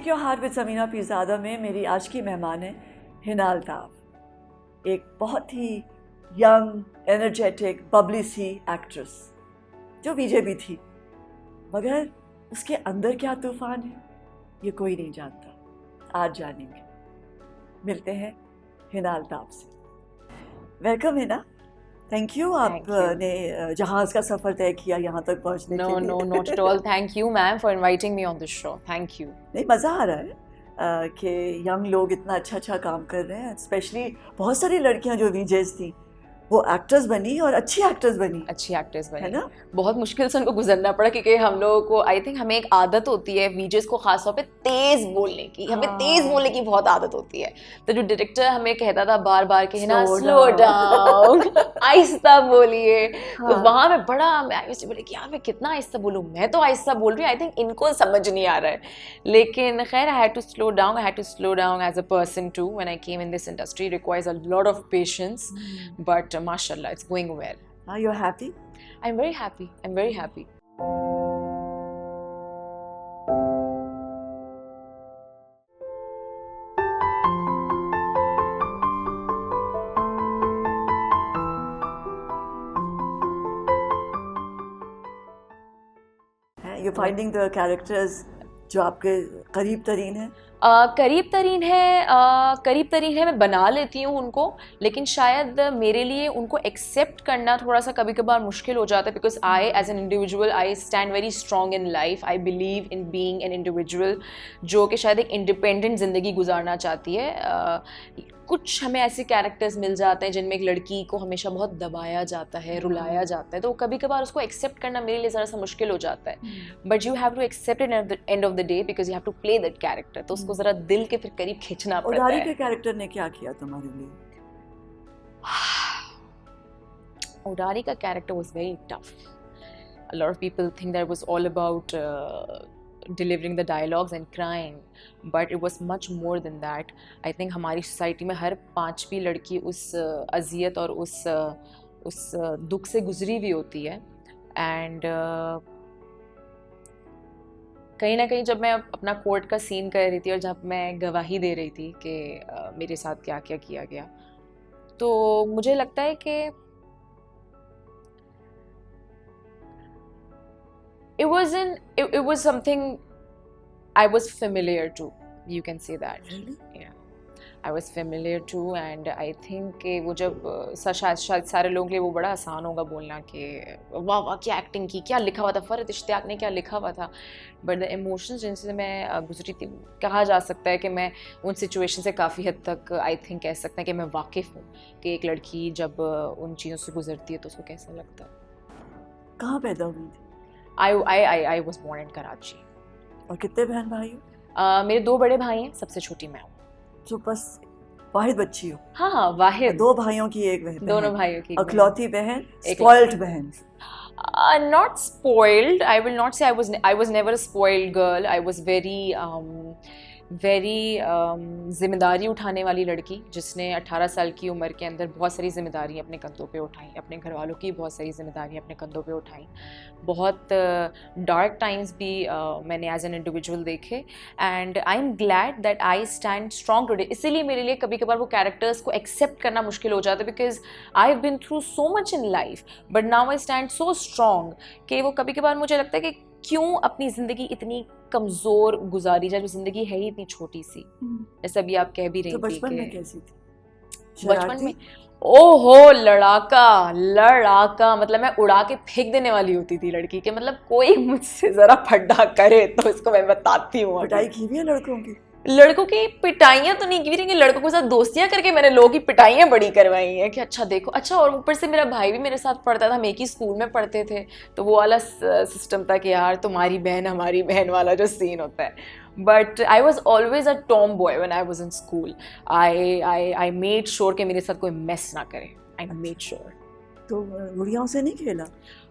Take your heart with Samina Peerzada में मेरी आज की मेहमान है हिना अल्ताफ़, एक बहुत ही यंग, एनर्जेटिक, बबली सी एक्ट्रेस जो वीजे भी थी, मगर उसके अंदर क्या तूफ़ान है ये कोई नहीं जानता। आज जानेंगे। मिलते हैं हिना अल्ताफ़ से। वेलकम हिना, थैंक यू आपने जहाज़ का सफ़र तय किया यहाँ तक पहुँचने के लिए। No, not at all. Thank you, ma'am, for inviting me on this show. Thank you. नहीं, मज़ा आ रहा है कि यंग लोग इतना अच्छा काम कर रहे हैं। स्पेशली बहुत सारी लड़कियाँ जो वीजेस थी वो एक्टर्स बनी और अच्छी एक्टर्स बनी, है ना? बहुत मुश्किल से उनको गुजरना पड़ा क्योंकि हम लोगों को हमें एक आदत होती है वीजेस को खास तौर पे तेज बोलने की, हमें तेज बोलने की बहुत आदत होती है। तो जो डायरेक्टर हमें कहता था बार बार कि ना स्लो डाउन, आहिस्ता बोलिए, तो वहाँ में बड़ा मैं बोले कि यार मैं कितना आहिस्ता बोलूँ, मैं तो आहिस्ता बोल रही हूँ, आई थिंक इनको समझ नहीं आ रहा है। लेकिन खैर I had to slow down as a person too when I came in this industry. Requires a lot of patience, but mashallah, it's going well. Are you happy? I'm very happy. You're finding the characters जो आपके करीब तरीन है? करीब तरीन है, मैं बना लेती हूँ उनको, लेकिन शायद मेरे लिए उनको एक्सेप्ट करना थोड़ा सा कभी कभार मुश्किल हो जाता है, because I as an individual I stand very strong in life. I believe in being an individual जो कि शायद एक इंडिपेंडेंट ज़िंदगी गुजारना चाहती है। कुछ हमें ऐसे कैरेक्टर्स मिल जाते हैं जिनमें एक लड़की को हमेशा बहुत दबाया जाता है, रुलाया जाता है, तो कभी कभार उसको एक्सेप्ट करना मेरे लिए ज़रा सा मुश्किल हो जाता है। But you have to accept it at the end of the day because you have to play that character, तो उसको ज़रा दिल के फिर करीब खींचना पड़ता है। उडारी के कैरेक्टर ने क्या किया तुम्हारे लिए? उडारी का character was very tough. A lot of people think that it was all about delivering the dialogues and crying, but it was much more than that. I think हमारी सोसाइटी में हर पांचवी लड़की उस अजियत और उस दुख से गुजरी हुई होती है। एंड कहीं ना कहीं जब मैं अपना कोर्ट का सीन कर रही थी और जब मैं गवाही दे रही थी कि मेरे साथ क्या क्या किया गया, तो मुझे लगता है कि it was something I was familiar to, you can say that. Really? Yeah, I was familiar to, and I think कि वो जब शायद सारे लोगों के लिए वो बड़ा आसान होगा बोलना कि वाह वाह क्या एक्टिंग की, क्या लिखा हुआ था, फरहत इश्तियाक ने क्या लिखा हुआ था, बट द इमोशंस जिनसे मैं गुजरी थी, कहा जा सकता है कि मैं उन सिचुएशन से काफ़ी हद तक आई थिंक कह सकते हैं कि मैं वाकिफ़ हूँ कि एक लड़की जब उन चीज़ों से गुजरती है तो उसको कैसा लगता है। कहाँ पैदा हुई थी? I was born in Karachi. और कितने बहन भाई हो? मेरे 2 बड़े भाई हैं, सबसे छोटी मैं हूँ। तो बस वाहिद बच्ची हो? हाँ, वाहिद। 2 भाइयों की एक बहन। दोनों भाइयों की इकलौती बहन, स्पॉइल्ड बहन। Not spoiled. I will not say I was never a spoiled girl. I was very जिम्मेदारी उठाने वाली लड़की, जिसने 18 साल की उम्र के अंदर बहुत सारी जिम्मेदारी अपने कंधों पे उठाई, अपने घर वालों की बहुत सारी जिम्मेदारी अपने कंधों पे उठाई। बहुत डार्क टाइम्स भी मैंने एज एन इंडिविजुअल देखे, and I am glad that I stand strong today. इसीलिए मेरे लिए कभी कभार वो कैरेक्टर्स को एक्सेप्ट करना मुश्किल हो जाता है, because I have been through so much in life, but now I stand so strong कि वो कभी कभार मुझे लगता है कि क्यों अपनी ज़िंदगी इतनी कमज़ोर गुजारी जाए, जो ज़िंदगी है ही इतनी छोटी सी। जैसे अभी आप कह भी रही थी। तो बचपन में कैसी थी? बचपन में ओहो लड़ाका, मतलब मैं उड़ा के फेंक देने वाली होती थी लड़की के, मतलब कोई मुझसे ज़रा फड्डा करे तो इसको मैं बताती हूँ। पिटाई की भी है लड़कों की पिटाइयाँ तो नहीं की रही, लड़कों के साथ दोस्तियाँ करके मैंने लोगों की पिटाइयाँ बड़ी करवाई हैं कि अच्छा देखो। अच्छा, और ऊपर से मेरा भाई भी मेरे साथ पढ़ता था, हम एक ही स्कूल में पढ़ते थे, तो वो वाला सिस्टम था कि यार तुम्हारी बहन हमारी बहन वाला जो सीन होता है। But I was always a Tom boy when I was in school. I made sure कि मेरे साथ कोई मेस ना करे। I made sure. तो गुड़ियाओं से नहीं खेला?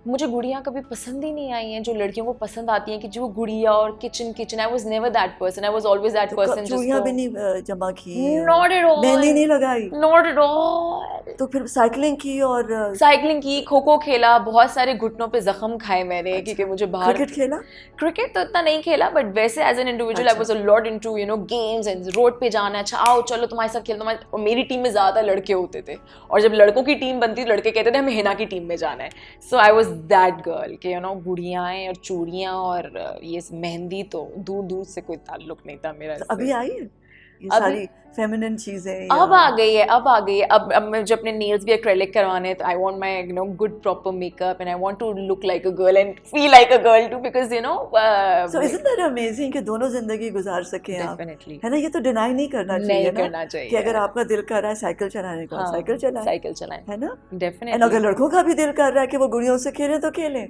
मुझे गुड़ियाँ कभी पसंद ही नहीं आई हैं जो लड़कियों को पसंद आती हैं कि जो गुड़िया और kitchen I was never that person, I was always that तो पर्सन चूड़ियाँ भी नहीं जमा की? नॉट एट ऑल, मेहंदी नहीं लगाई? Not at all. तो फिर साइकिलिंग की और साइकिलिंग की, खो खो खेला, बहुत सारे घुटनों पे जख्म खाए मैंने अच्छा। क्योंकि मुझे बाहर क्रिकेट खेला? क्रिकेट तो इतना नहीं खेला, बट वैसे as an individual I was a lot into you know games and road पे जाना, अच्छा आओ चलो तुम्हारे साथ खेलना। और मेरी टीम में ज़्यादा लड़के होते थे, और जब लड़कों की टीम बनती लड़के कहते थे हमें हिना की टीम में जाना है। सो आई वाज दैट गर्ल कि यू नो गुड़ियाएँ और चूड़ियाँ और ये मेहंदी तो दूर दूर से कोई ताल्लुक नहीं था मेरा। तो अभी आई है ये अभी- सारी फेमिनिन चीजें? अब आ गई है, अब आ गई है। अब मुझे अपने नेल्स भी एक्रेलिक करवाने हैं, तो I want my you know good proper makeup and I want to look like a girl and feel like a girl too, because you know so isn't that amazing कि दोनों जिंदगी गुजार सकें आप, डेफिनेटली है ना? ये तो डिनाई नहीं करना चाहिए नहीं ना करना चाहिए कि अगर आपका दिल कर रहा है साइकिल चलाने का, साइकिल चलाएं, साइकिल चलाएं, है ना? And definitely. अगर लड़कों का भी दिल कर रहा है कि वो गुड़ियों से खेलें तो खेलें,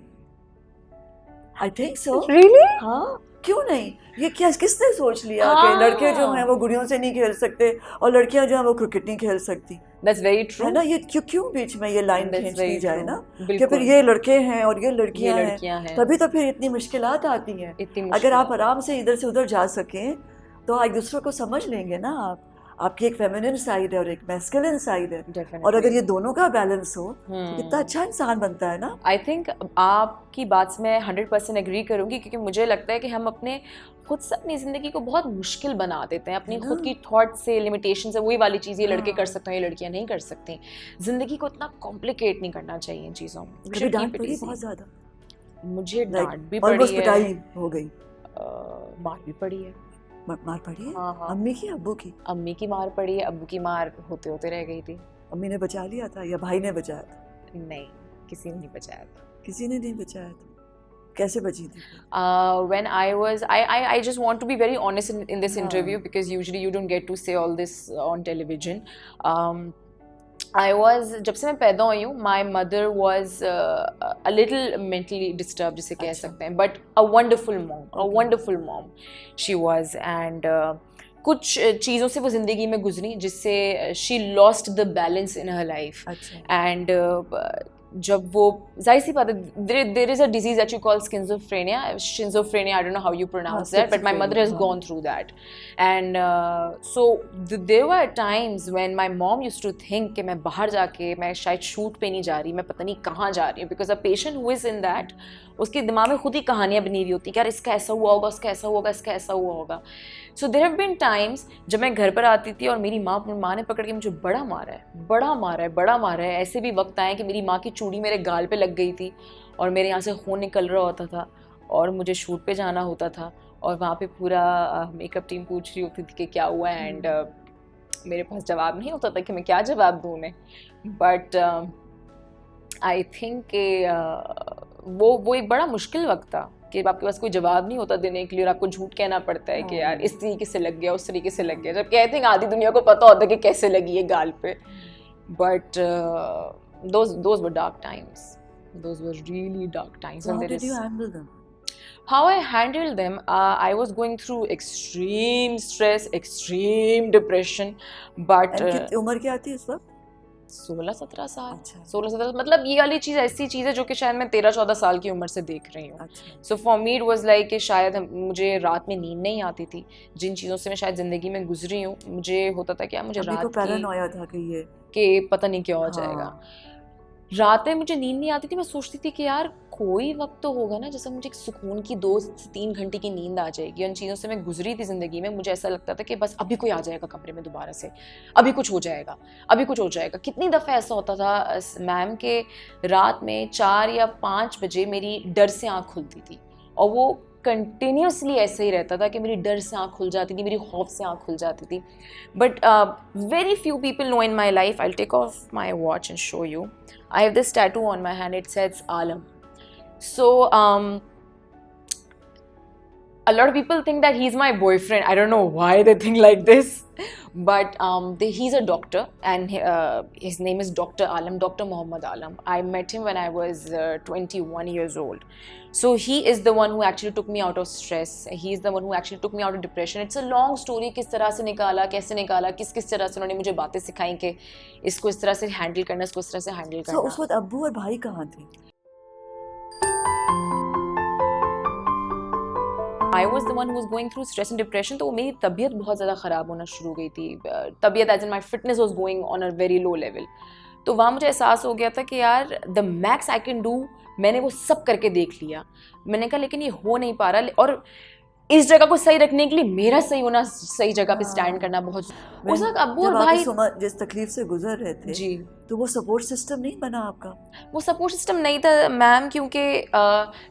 आई थिंक सो। रियली? हाँ, क्यों नहीं? ये क्या किसने सोच लिया हाँ। कि लड़के जो हैं वो गुड़ियों से नहीं खेल सकते और लड़कियां जो हैं वो क्रिकेट नहीं खेल सकती, दैट्स वेरी ट्रू, है ना? ये क्यों क्यों बीच में ये लाइन That's खींच very दी जाए true. ना कि बिल्कुल। फिर ये लड़के हैं और ये ये लड़कियां हैं, लड़कियां हैं, तभी तो फिर इतनी मुश्किलात आती हैं। इतनी अगर आप मुश्किल आराम से इधर से उधर जा सकें तो एक दूसरे को समझ लेंगे ना आप। आपकी एक फेमिनिन साइड है और एक मैस्कुलिन साइड है, डेफिनेटली। और अगर ये दोनों का बैलेंस हो तो हम्म। कितना अच्छा इंसान बनता है ना। आई थिंक आपकी बात से मैं 100% एग्री करूंगी, क्योंकि मुझे लगता है कि हम अपने खुद से अपनी ज़िंदगी को बहुत मुश्किल बना देते हैं अपनी है ना? खुद की थॉट से, लिमिटेशन से। वही वाली चीज़ ये लड़के हाँ। कर सकते हैं, ये लड़कियां नहीं कर सकती। ज़िंदगी को इतना कॉम्प्लिकेट नहीं करना चाहिए इन चीज़ों में। We कभी should डांट keep it पड़ी easy. बहुत ज्यादा? मुझे डांट भी ऑलमोस्ट पड़ी है, पिटाई हो गई? मार भी पड़ी है। मार पड़ी है? हाँ हाँ, अम्मी की अब्बू की? अम्मी की मार पड़ी है, अब्बू की मार होते होते रह गई थी। अम्मी ने बचा लिया था या भाई ने बचाया था? नहीं, किसी ने नहीं बचाया था। किसी ने नहीं बचाया था। कैसे बची थी? When I just want to be very honest in this हाँ। interview, because usually you don't get to say all this on television. I was, जब से मैं पैदा हुई हूँ, my mother was a little mentally disturbed जिसे कह अच्छा। सकते हैं, but a wonderful mom, a Okay. wonderful mom she was, and कुछ चीज़ों से वो ज़िंदगी में गुजरी जिससे she lost the balance in her life. अच्छा। And जब वो, जाहिर सी बात है, there is a disease that you call schizophrenia, I don't know how you pronounce that, but my mother has schizophrenia, gone through that. And so there were times when my mom used to think कि मैं बाहर जाके, मैं शायद shoot पे नहीं जा रही, मैं पता नहीं कहाँ जा रही हूँ, because a patient who is in that, उसके दिमाग में खुद ही कहानियाँ बनी हुई होती हैं कि यार इसका ऐसा हुआ होगा, उसका ऐसा हुआ होगा, इसका ऐसा हुआ होगा। So there have been times जब मैं घर पर आती थी और मेरी माँ ने पकड़ के मुझे बड़ा मारा है, बड़ा मारा है, बड़ा मारा है। ऐसे भी वक्त आए कि मेरी माँ की चूड़ी मेरे गाल पे लग गई थी और मेरे यहाँ से खून निकल रहा होता था और मुझे शूट पे जाना होता था, और वहाँ पे पूरा मेकअप टीम पूछ रही होती थी कि क्या हुआ है, एंड मेरे पास जवाब नहीं होता था कि मैं क्या जवाब दूँ उन्हें। बट आई थिंक वो एक बड़ा मुश्किल वक्त था कि आपके पास कोई जवाब नहीं होता देने के लिए और आपको झूठ कहना पड़ता है कि यार इस तरीके से लग गया, उस तरीके से लग गया, जब कहते हैं आधी दुनिया को पता होता है कि कैसे लगी है गाल पे। But those were dark times. Those were really dark times. So And how there did you is- handle them? how I handled them, I was going through extreme stress, extreme depression, but And कितनी उम्र क्या थी इस वक्त? 16-17 साल, अच्छा। 16-17, मतलब ये वाली चीज़ ऐसी चीज़ है जो कि शायद मैं 13-14 साल की उम्र से देख रही हूँ। अच्छा। So for me it was like कि शायद मुझे रात में नींद नहीं आती थी, जिन चीज़ों से मैं शायद ज़िंदगी में गुजरी हूँ, मुझे होता था कि यार मुझे अभी रात को की पैरानोया था कि ये कि पता नहीं क्या हो जाएगा। हाँ। रात में मुझे नींद नहीं आती थी, मैं सोचती थी कि यार कोई वक्त तो होगा ना जैसे मुझे एक सुकून की 2 से 3 घंटे की नींद आ जाएगी। उन चीज़ों से मैं गुजरी थी ज़िंदगी में, मुझे ऐसा लगता था कि बस अभी कोई आ जाएगा कमरे में दोबारा से, अभी कुछ हो जाएगा, अभी कुछ हो जाएगा। कितनी दफ़ा ऐसा होता था मैम के रात में 4 या 5 बजे मेरी डर से आँख खुलती थी, और वो कंटिन्यूसली ऐसे ही रहता था कि मेरी डर से आँख खुल जाती थी, मेरी खौफ से आँख खुल जाती थी। But very few people know in my life, I will take off my watch and show you. I have this tattoo on my hand, it says Alam. So a lot of people think that he's my boyfriend. I don't know why they think like this, But he's a doctor, and his name is Dr. Alam, Dr. Muhammad Alam. I met him when I was 21 years old. So he is the one who actually took me out of stress. He is the one who actually took me out of depression. It's a long story. किस तरह से निकाला, कैसे निकाला, किस तरह से उन्होंने मुझे बातें सिखाई कि इसको इस तरह से हैंडल करना, इसको इस तरह से हैंडल करना. So उस वक्त अब्बू और भाई कहाँ थे? I was the one who was going through stress and depression. तो मेरी तबीयत बहुत ज़्यादा ख़राब होना शुरू हो गई थी. तबीयत as in my fitness was going on a very low level. तो वहाँ मुझे एहसास हो गया था कि यार the max I can do, मैंने वो सब करके देख लिया. मैंने कहा लेकिन ये हो नहीं पा रहा, और इस जगह को सही रखने के लिए मेरा सही होना, सही जगह पे स्टैंड करना बहुत. उस वक्त अब्बू और भाई जिस तकलीफ से गुजर रहे थे जी, तो वो सपोर्ट सिस्टम नहीं बना आपका? वो सपोर्ट सिस्टम नहीं था मैम, क्योंकि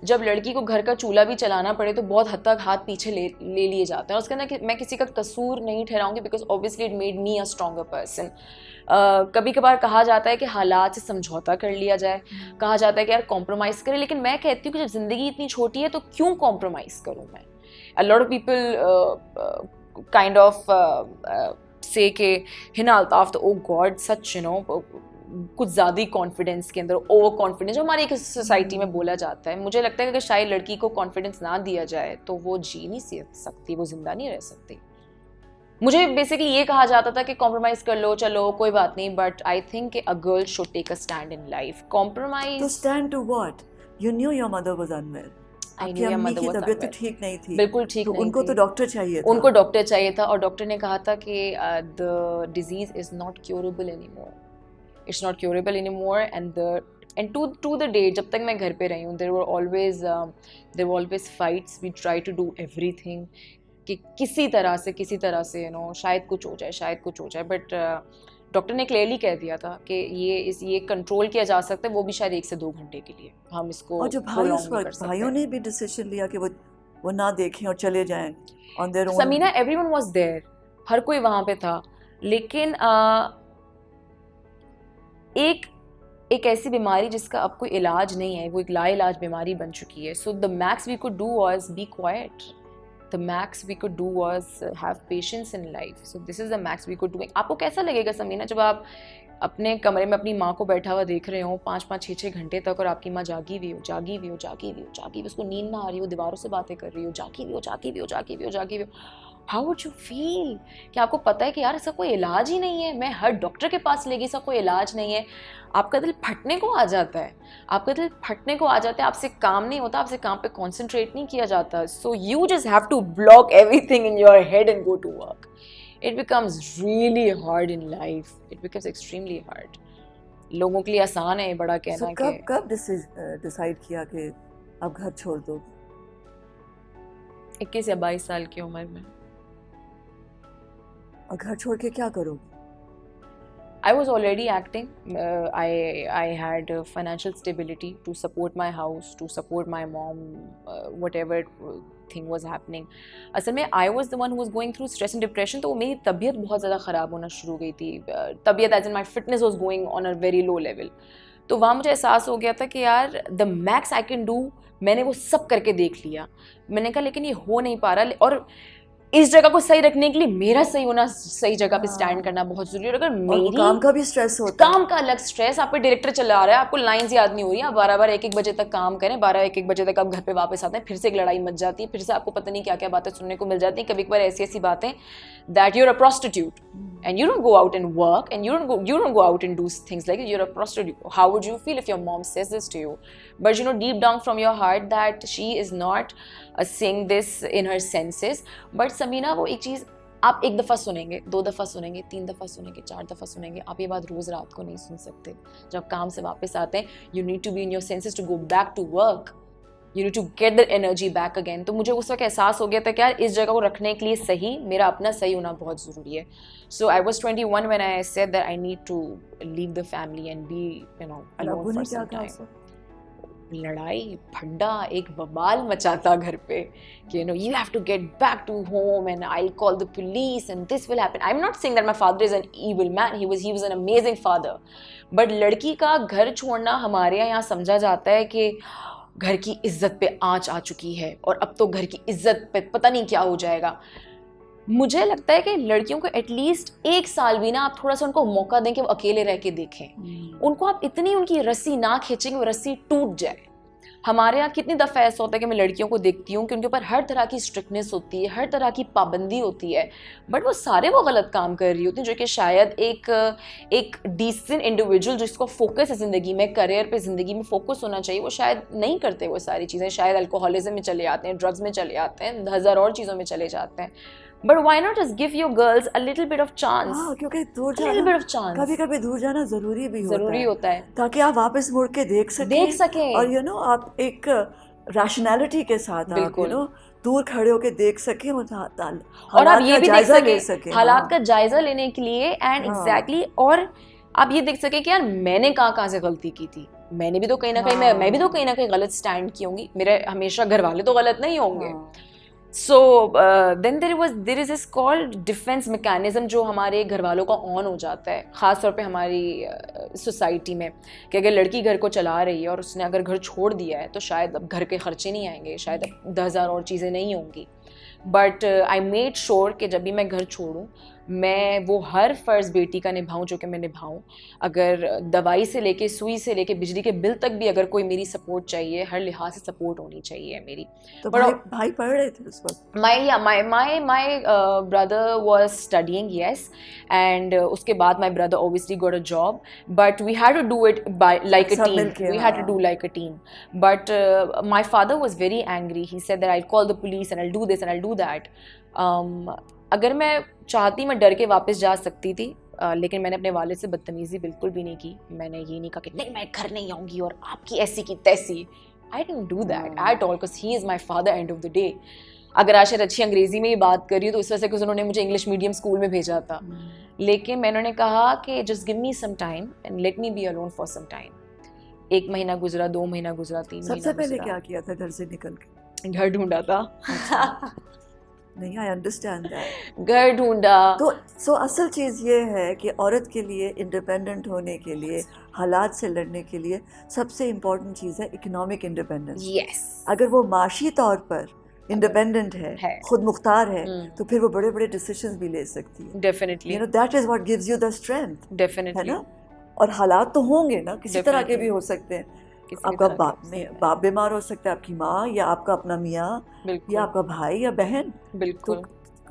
जब लड़की को घर का चूल्हा भी चलाना पड़े तो बहुत हद तक हाथ पीछे ले लिए जाते हैं. और उसके अंदर मैं किसी का कसूर नहीं ठहराऊंगी, because obviously it made me a stronger person. कभी कभार कहा जाता है कि हालात से समझौता कर लिया जाए, कहा जाता है कि यार कॉम्प्रोमाइज़ करें, लेकिन मैं कहती हूँ कि जब ज़िंदगी इतनी छोटी है तो क्यों कॉम्प्रोमाइज़ करूँ मैं. A lot of people kind of say कि हिना अल्ताफ तो oh God such you know कुछ ज़्यादा ही कॉन्फिडेंस के अंदर ओवर कॉन्फिडेंस जो हमारी एक सोसाइटी में बोला जाता है. मुझे लगता है कि अगर शायद लड़की को कॉन्फिडेंस ना दिया जाए तो वो जी नहीं सकती, वो जिंदा नहीं रह सकती. मुझे बेसिकली ये कहा जाता था कि कॉम्प्रोमाइज़ कर लो, चलो कोई बात नहीं, but I think a girl should take a stand in life. Compromise तो stand to what? You knew your mother was unwell. आपकी अम्मी की तबीयत तो ठीक नहीं थी. बिल्कुल ठीक नहीं थी. उनको तो डॉक्टर चाहिए था. उनको डॉक्टर चाहिए था, और डॉक्टर ने कहा था कि the disease is not curable anymore. It's not curable anymore. And to the day जब तक मैं घर पे रही हूँ, there were always fights. We try to do everything कि किसी तरह से यू नो शायद कुछ हो जाए. बट डॉक्टर ने क्लियरली कह दिया था कि ये कंट्रोल किया जा सकता है, वो भी शायद 1 से 2 घंटे के लिए. हम इसको और जो भाई उस वक्त भाइयों ने भी डिसीजन लिया कि वो ना देखें और चले जाएं on their own. Samina, everyone was there, हर कोई वहाँ पे था, लेकिन एक ऐसी बीमारी जिसका अब कोई इलाज नहीं है, वो एक लाइलाज बीमारी बन चुकी है. So the max we could do was be quiet. The max we could do was have patience in life. So this is the max we could do. आपको कैसा लगेगा समीना जब आप अपने कमरे में अपनी माँ को बैठा हुआ देख रहे हो 5-5, 6-6 घंटे तक, और आपकी माँ जागी हुई हो, उसको नींद ना आ रही हो, दीवारों से बातें कर रही हो, जागी हुई हो. How would you feel? कि आपको पता है कि यार इसका कोई इलाज ही नहीं है, मैं हर डॉक्टर के पास ले गई, इसका कोई इलाज नहीं है. आपका दिल फटने को आ जाता है, आपसे काम नहीं होता, आपसे काम पे कॉन्सेंट्रेट नहीं किया जाता. So you just have to block everything in your head and go to work. It becomes really hard in life. It becomes extremely hard. लोगों के लिए आसान है बड़ा कहना कि कब डिसाइड किया कि अब घर छोड़ दो? 21 या 22 साल की उम्र में. और घर छोड़ के क्या करोगे? I was already acting. I had financial stability to support my house, to support my mom, whatever thing was happening. असल में I was the one who was going through stress and depression. तो मेरी तबीयत बहुत ज़्यादा ख़राब होना शुरू हो गई थी. तबीयत as in my fitness was going on a very low level. तो वहाँ मुझे एहसास हो गया था कि यार the max I can do, मैंने वो सब करके देख लिया. मैंने कहा लेकिन ये हो नहीं पा रहा, और इस जगह को सही रखने के लिए मेरा सही होना, सही जगह पे स्टैंड करना बहुत जरूरी है. अगर मेरी काम का भी स्ट्रेस होता है, काम का अलग स्ट्रेस, आप पे डायरेक्टर चला रहा है, आपको लाइंस याद नहीं हो रही, आप 12 1 बजे तक काम करें, 12 1 बजे तक आप घर पे वापस आते हैं, फिर से एक लड़ाई मच जाती है, फिर से आपको पता नहीं क्या क्या बातें सुनने को मिल जाती हैं. कभी कभार ऐसी बातें that you're a prostitute and you don't go out and work and you don't go out and do things like you're a prostitute. How would you feel if your mom says this to you? But you know deep down from your heart that she is not saying this in her senses. But Samina, वो एक चीज़ आप 1 दफ़ा सुनेंगे, 2 दफ़ा सुनेंगे, 3 दफ़ा सुनेंगे, 4 दफ़ा सुनेंगे, आप ये बात रोज़ रात को नहीं सुन सकते. जब काम से वापस आते हैं, you need to be in your senses to go back to work. You need to get the energy back again. तो मुझे उस वक्त एहसास हो गया था कि यार इस जगह को रखने के लिए सही, मेरा अपना सही होना बहुत ज़रूरी है. So I was 21 when I said that I need to leave the family and be, you know, alone for some time. लड़ाई फड्डा एक बवाल मचाता घर पे कि you know you have to get back to home and I'll call the police and this will happen. I'm not saying that my father is an evil man. He was an amazing father. But लड़की का घर छोड़ना हमारे यहाँ समझा जाता है कि घर की इज्जत पे आँच आ चुकी है और अब तो घर की इज्जत पे पता नहीं क्या हो जाएगा. मुझे लगता है कि लड़कियों को एटलीस्ट 1 साल भी ना आप थोड़ा सा उनको मौका दें कि वो अकेले रह के देखें। उनको आप इतनी उनकी रस्सी ना खींचेंगे वो रस्सी टूट जाए। हमारे यहाँ कितनी दफ़ा ऐसा होता है कि मैं लड़कियों को देखती हूँ कि उनके ऊपर हर तरह की स्ट्रिक्टनेस होती है, हर तरह की पाबंदी होती है, बट वो सारे वो गलत काम कर रही होती हैं, जो कि शायद एक डिसेंट इंडिविजुअल जिसको फोकस है ज़िंदगी में, करियर पे ज़िंदगी में फोकस होना चाहिए, वो शायद नहीं करते वो सारी चीज़ें। शायद अल्कोहलिज्म में चले जाते हैं, ड्रग्स में चले जाते हैं, 1000 और चीज़ों में चले जाते हैं। But why not just give your girls a little bit of chance, क्योंकि दूर लिटिल बिट ऑफ चांस कभी कभी दूर जाना जरूरी भी जरूरी होता है ताकि आप वापस मुड़ के देख सकें और आप एक रैशनैलिटी के साथ आप दूर खड़े होकर देख सकें और आप ये भी देख सकें हालात का जायजा लेने के लिए एंड एग्जैक्टली और आप ये देख सकें कि यार मैंने कहाँ से गलती की थी। मैंने भी तो कहीं ना कहीं मैं भी तो कहीं ना कहीं गलत स्टैंड की होंगी, मेरे हमेशा घर वाले तो गलत नहीं होंगे। So then there is this called defence mechanism जो हमारे घर वालों का ऑन हो जाता है, ख़ास तौर पे हमारी सोसाइटी में, कि अगर लड़की घर को चला रही है और उसने अगर घर छोड़ दिया है तो शायद अब घर के खर्चे नहीं आएंगे, शायद अब 10,000 और चीज़ें नहीं होंगी। बट आई मेड श्योर कि जब भी मैं घर छोड़ूँ मैं वो हर फ़र्ज़ बेटी का निभाऊँ जो कि मैं निभाऊँ। अगर दवाई से लेके सुई से लेके बिजली के बिल तक भी अगर कोई मेरी सपोर्ट चाहिए, हर लिहाज से सपोर्ट होनी चाहिए मेरी। तो भाई पढ़ रहे थे उस वक्त? My brother was studying, yes, and उसके बाद my brother obviously got a job, but we had to do it by like a team. We had to do like a team. But my father was very angry. He said that I'll call the police and I'll do this and I'll do that. अगर मैं चाहती मैं डर के वापस जा सकती थी, लेकिन मैंने अपने वालिद से बदतमीज़ी बिल्कुल भी नहीं की। मैंने ये नहीं कहा कि नहीं मैं घर नहीं आऊँगी और आपकी ऐसी की तैसी। I didn't do that at all because he is my father end of the day. अगर आज शायद अच्छी अंग्रेज़ी में ही बात करी हो तो इस वजह से कि उन्होंने मुझे इंग्लिश मीडियम स्कूल में भेजा था, लेकिन मैंने कहा कि just give me some time and let me be alone for some time. 1 महीना गुजरा, 2 महीना गुजरा, 3 महीना। सबसे पहले क्या किया था घर से निकल के? घर ढूंढा था। नहीं, आई अंडरस्टैंड दैट। घर ढूंढा तो असल चीज़ ये है कि औरत के लिए इंडिपेंडेंट होने के लिए, हालात से लड़ने के लिए सबसे इम्पोर्टेंट चीज़ है इकोनॉमिक इंडिपेंडेंस। यस, अगर वो माशी तौर पर इंडिपेंडेंट है, खुद मुख्तार है, तो फिर वो बड़े बड़े डिसीजंस भी ले सकती है। Definitely, that is what gives you the strength, definitely, है ना। और हालात तो होंगे ना, किसी तरह के भी हो सकते हैं। आपका बाप बीमार हो सकता है, आपकी माँ या आपका अपना मियाँ या आपका भाई या बहन, बिल्कुल तो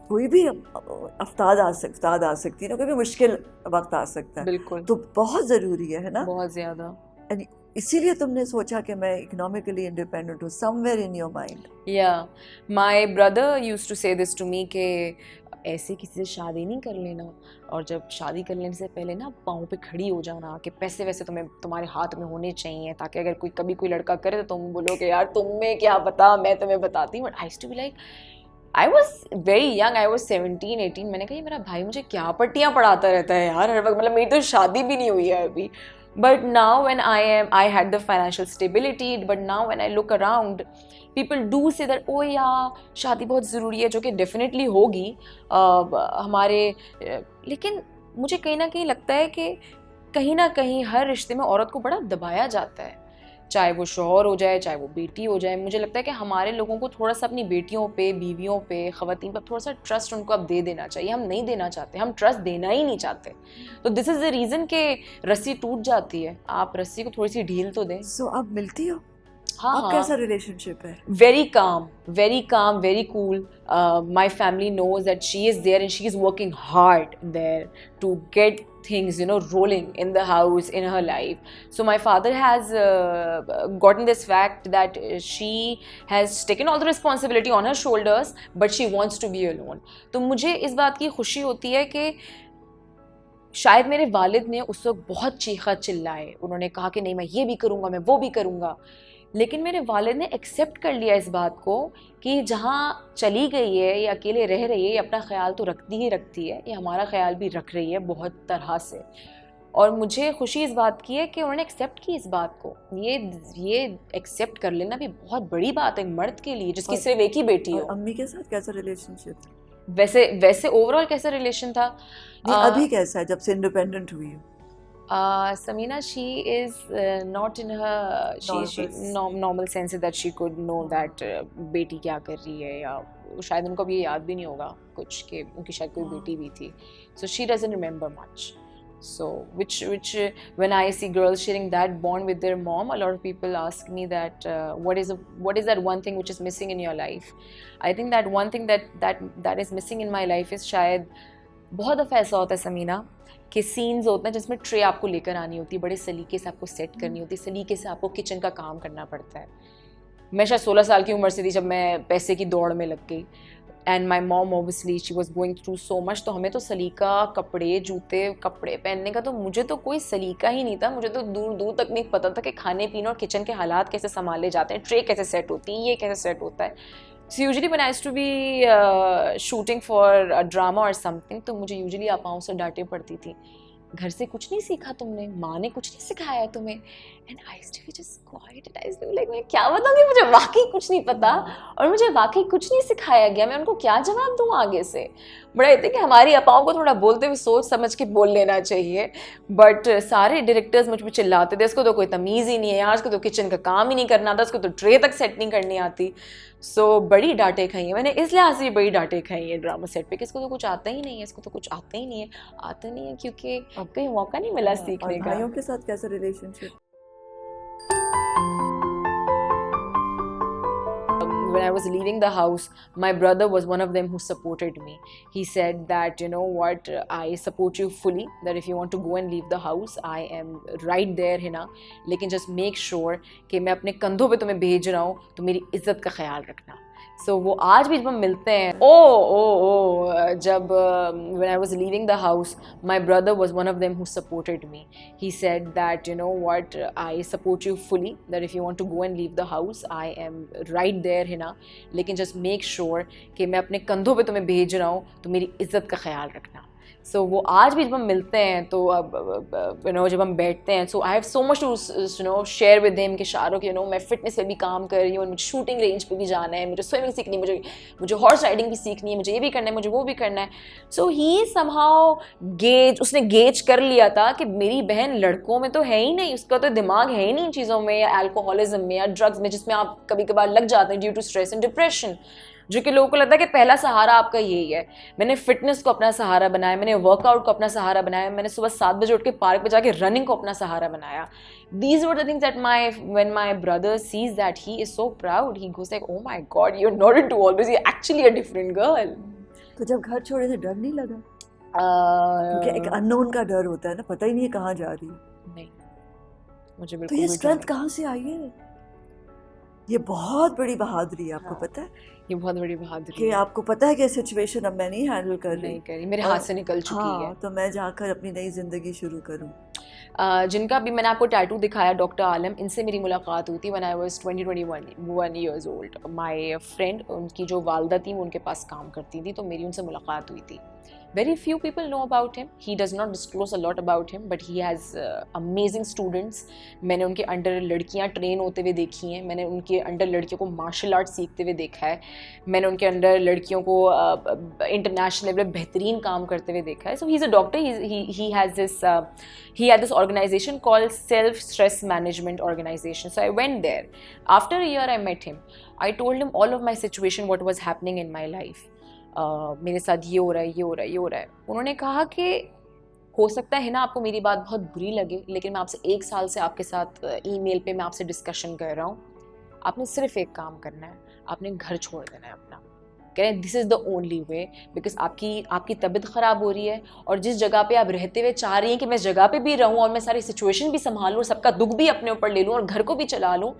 कोई भी अफ्ताद आ सकती है ना, कोई भी मुश्किल वक्त आ सकता है। बिल्कुल, तो बहुत ज़रूरी है ना, बहुत ज़्यादा। इसीलिए तुमने सोचा कि मैं इकोनॉमिकली इंडिपेंडेंट हूँ, समवेयर इन योर माइंड। या माय ब्रदर यूज्ड टू से दिस टू मी कि ऐसे किसी से शादी नहीं कर लेना, और जब शादी करने से पहले ना पाँव पे खड़ी हो जाना कि पैसे वैसे तुम्हारे हाथ में होने चाहिए, ताकि अगर कभी कोई लड़का करे तो तुम बोलो कि यार तुम्हें क्या पता, मैं तुम्हें बताती हूँ। But I used to be like, I was very young, I was 17-18। मैंने कहा ये मेरा भाई मुझे क्या पट्टियाँ पढ़ाता रहता है यार हर वक्त, मतलब मेरी तो शादी भी नहीं हुई है अभी। But now when I had the financial stability, but now when I look around, people do say that oh yeah शादी बहुत ज़रूरी है, जो कि definitely होगी हमारे, लेकिन मुझे कहीं ना कहीं लगता है कि कहीं ना कहीं हर रिश्ते में औरत को बड़ा दबाया जाता है, चाहे वो शौहर हो जाए, चाहे वो बेटी हो जाए। मुझे लगता है कि हमारे लोगों को थोड़ा सा अपनी बेटियों पे, बीवियों पे, ख़वातीन पर थोड़ा सा ट्रस्ट उनको अब दे देना चाहिए। हम नहीं देना चाहते, हम ट्रस्ट देना ही नहीं चाहते। तो दिस इज़ द रीज़न कि रस्सी टूट जाती है, आप रस्सी को थोड़ी सी ढील तो दें। सो अब मिलती हो? हाँ, अब कैसा रिलेशनशिप है? Very calm, very cool. My family knows that she is there and she is working hard there to get things rolling in the house, in her life. So my father has gotten this fact that she has taken all the responsibility on her shoulders, but she wants to be alone. तो मुझे इस बात की खुशी होती है कि शायद मेरे वालिद ने उस वक्त बहुत चीखा चिल्लाए, उन्होंने कहा कि नहीं मैं ये भी करूँगा, मैं वो भी करूँगा, लेकिन मेरे वालिद ने एक्सेप्ट कर लिया इस बात को कि जहाँ चली गई है या अकेले रह रही है, ये अपना ख्याल तो रखती है, ये हमारा ख्याल भी रख रही है बहुत तरह से। और मुझे खुशी इस बात की है कि उन्होंने एक्सेप्ट की इस बात को। ये एक्सेप्ट कर लेना भी बहुत बड़ी बात है मर्द के लिए जिसकी सिर्फ एक ही बेटी हो। अम्मी के साथ कैसा रिलेशनशिप? वैसे ओवरऑल कैसा रिलेशन था? अभी कैसा है जब से इंडिपेंडेंट हुई हो? Samina, she is not in her normal sense that she could know that बेटी क्या कर रही है या शायद उनको अभी याद भी नहीं होगा कुछ कि उनकी शायद कोई बेटी भी थी. So she doesn't remember much. So which when I see girls sharing that bond with their mom, a lot of people ask me that what is that one thing which is missing in your life. I think that one thing that is missing in my life is शायद बहुत दफ़ा ऐसा होता है समीना कि scenes होते हैं जिसमें ट्रे आपको लेकर आनी होती है, बड़े सलीके से आपको सेट करनी होती है, सलीके से आपको किचन का काम करना पड़ता है. मैं शायद 16 साल की उम्र से थी जब मैं पैसे की दौड़ में लग गई. And my mom obviously she was going through so much. तो हमें तो सलीका, कपड़े, जूते, कपड़े पहनने का तो मुझे तो कोई सलीका ही नहीं था. मुझे तो दूर दूर तक नहीं पता था कि खाने पीने और किचन के हालात कैसे संभाले जाते हैं, ट्रे कैसे सेट होती है, ये कैसे सेट होता है. So usually when I used to be shooting for a drama और समथिंग, तो मुझे यूजली आपाओं से डांटें पड़ती थी, घर से कुछ नहीं सीखा तुमने, माँ ने कुछ नहीं सिखाया तुम्हें. And I used to be just quiet and I used to be like मैं क्या बताऊंगी, मुझे वाकई कुछ नहीं पता और मुझे वाकई कुछ नहीं सिखाया गया, मैं उनको क्या जवाब दूँ आगे से. बड़ा कहते हैं कि हमारी अपाओं को थोड़ा बोलते हुए सोच समझ के बोल लेना चाहिए. बट सारे डायरेक्टर्स मुझ पर चिल्लाते थे, इसको तो कोई तमीज़ ही नहीं है यार, इसको तो किचन का काम ही नहीं करना आता, इसको तो ट्रे तक सेट नहीं करनी आती. सो बड़ी डांटें खाई हैं मैंने, इस लिहाज से बड़ी डांटें खाई हैं ड्रामा सेट पे कि इसको तो कुछ आता ही नहीं है, इसको तो कुछ आता ही नहीं है. आता नहीं है क्योंकि कहीं मौका नहीं मिला सीखने का. भाइयों के साथ कैसा relationship? When I was leaving the house, my brother was one of them who supported me. He said that, you know what, I support you fully, that if you want to go and leave the house, I am right there, Hina. लेकिन just make sure कि मैं अपने कंधों पे तुम्हें भेज रहा हूँ, तो मेरी इज्जत का ख्याल रखना. So वो आज भी जब हम मिलते हैं, जब when I was leaving the house, my brother was one of them who supported me. He said that, you know what, I support you fully, that if you want to go and leave the house, I am right there, Hina. लेकिन just make sure कि मैं अपने कंधों पे तुम्हें भेज रहा हूँ, तो मेरी इज्जत का ख्याल रखना. सो वो आज भी जब हम मिलते हैं तो अब जब हम बैठते हैं, so I have so much to share with him कि शाहरुख मैं फिटनेस पे भी काम कर रही हूँ, मुझे शूटिंग रेंज पे भी जाना है, मुझे स्विमिंग सीखनी है, मुझे हॉर्स राइडिंग भी सीखनी है, मुझे ये भी करना है, मुझे वो भी करना है. सो ही समहाउ उसने गेज कर लिया था कि मेरी बहन लड़कों में तो है ही नहीं, उसका तो दिमाग है ही नहीं चीज़ों में, या अल्कोहलिज्म में या ड्रग्स में, जिसमें आप कभी कभार लग जाते हैं due to stress and depression, जो कि लोगों को लगता है कि पहला सहारा आपका यही है. मैंने फिटनेस को अपना सहारा बनाया, मैंने वर्कआउट को अपना सहारा बनाया, मैंने सुबह 7 बजे उठ के पार्क पे जाके रनिंग को अपना सहारा बनाया. These were the things that when my brother sees that, he is so proud. He goes like, oh my God, you're not into all this. You're actually a different girl. तो जब घर छोड़े थे डर नहीं लगा? क्योंकि एक अननोन का डर होता है ना, पता ही नहीं है कहाँ जा रही है. नहीं, मुझे बिल्कुल. तो ये स्ट्रेंथ कहाँ से आई है? ये बहुत बड़ी बहादुरी है, आपको पता है? ये बहुत बड़ी बहादुरी कि आपको पता है कि सिचुएशन अब मैं नहीं हैंडल कर रही, मेरे हाथ से निकल चुकी है, तो मैं जाकर अपनी नई जिंदगी शुरू करूं. जिनका भी मैंने आपको टैटू दिखाया, डॉक्टर आलम, इनसे मेरी मुलाकात हुई थी when I was 21 years old. My friend, उनकी जो वालदा थी वो उनके पास काम करती थी, तो मेरी उनसे मुलाकात हुई थी. Very few people know about him. He does not disclose a lot about him, but he has amazing students. मैंने उनके अंडर लड़कियां ट्रेन होते हुए देखी हैं, मैंने उनके अंडर लड़कियों को मार्शल आर्ट सीखते हुए देखा है, मैंने उनके अंडर लड़कियों को इंटरनेशनल लेवल पे बेहतरीन काम करते हुए देखा है. So he's a doctor. He had this organization called Self Stress Management Organization. So I went there. After a year I met him. I told him all of my situation, what was happening in my life. मेरे साथ ये हो रहा है, ये हो रहा है, ये हो रहा है. उन्होंने कहा कि हो सकता है ना आपको मेरी बात बहुत बुरी लगे, लेकिन मैं आपसे 1 साल से आपके साथ ईमेल पे मैं आपसे डिस्कशन कर रहा हूँ, आपने सिर्फ एक काम करना है, आपने घर छोड़ देना है अपना. कह रहे हैं this is the only way, because आपकी तबीयत ख़राब हो रही है और जिस जगह पे आप रहते हुए चाह रही हैं कि मैं इस जगह पे भी रहूँ और मैं सारी सिचुएशन भी संभालूँ, सबका दुख भी अपने ऊपर ले लूँ और घर को भी चला लूँ.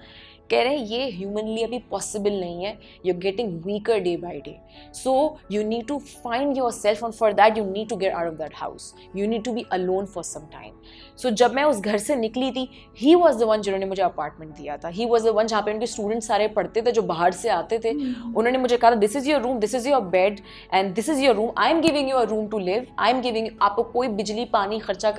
कह रहे हैं ये ह्यूमनली अभी पॉसिबल नहीं है, you are getting weaker day by day, so you need to find yourself and for that you need to get out of that house, you need to be alone for some time. So जब मैं उस घर से निकली थी, he was the one जिन्होंने मुझे apartment दिया था, ही वॉज द वन जहाँ पे उनके स्टूडेंट्स सारे पढ़ते थे जो बाहर से आते थे. उन्होंने मुझे कहा this is your room, this is your bed and this is your room, I am giving you a room to live, I am giving, आपको कोई बिजली पानी खर्चा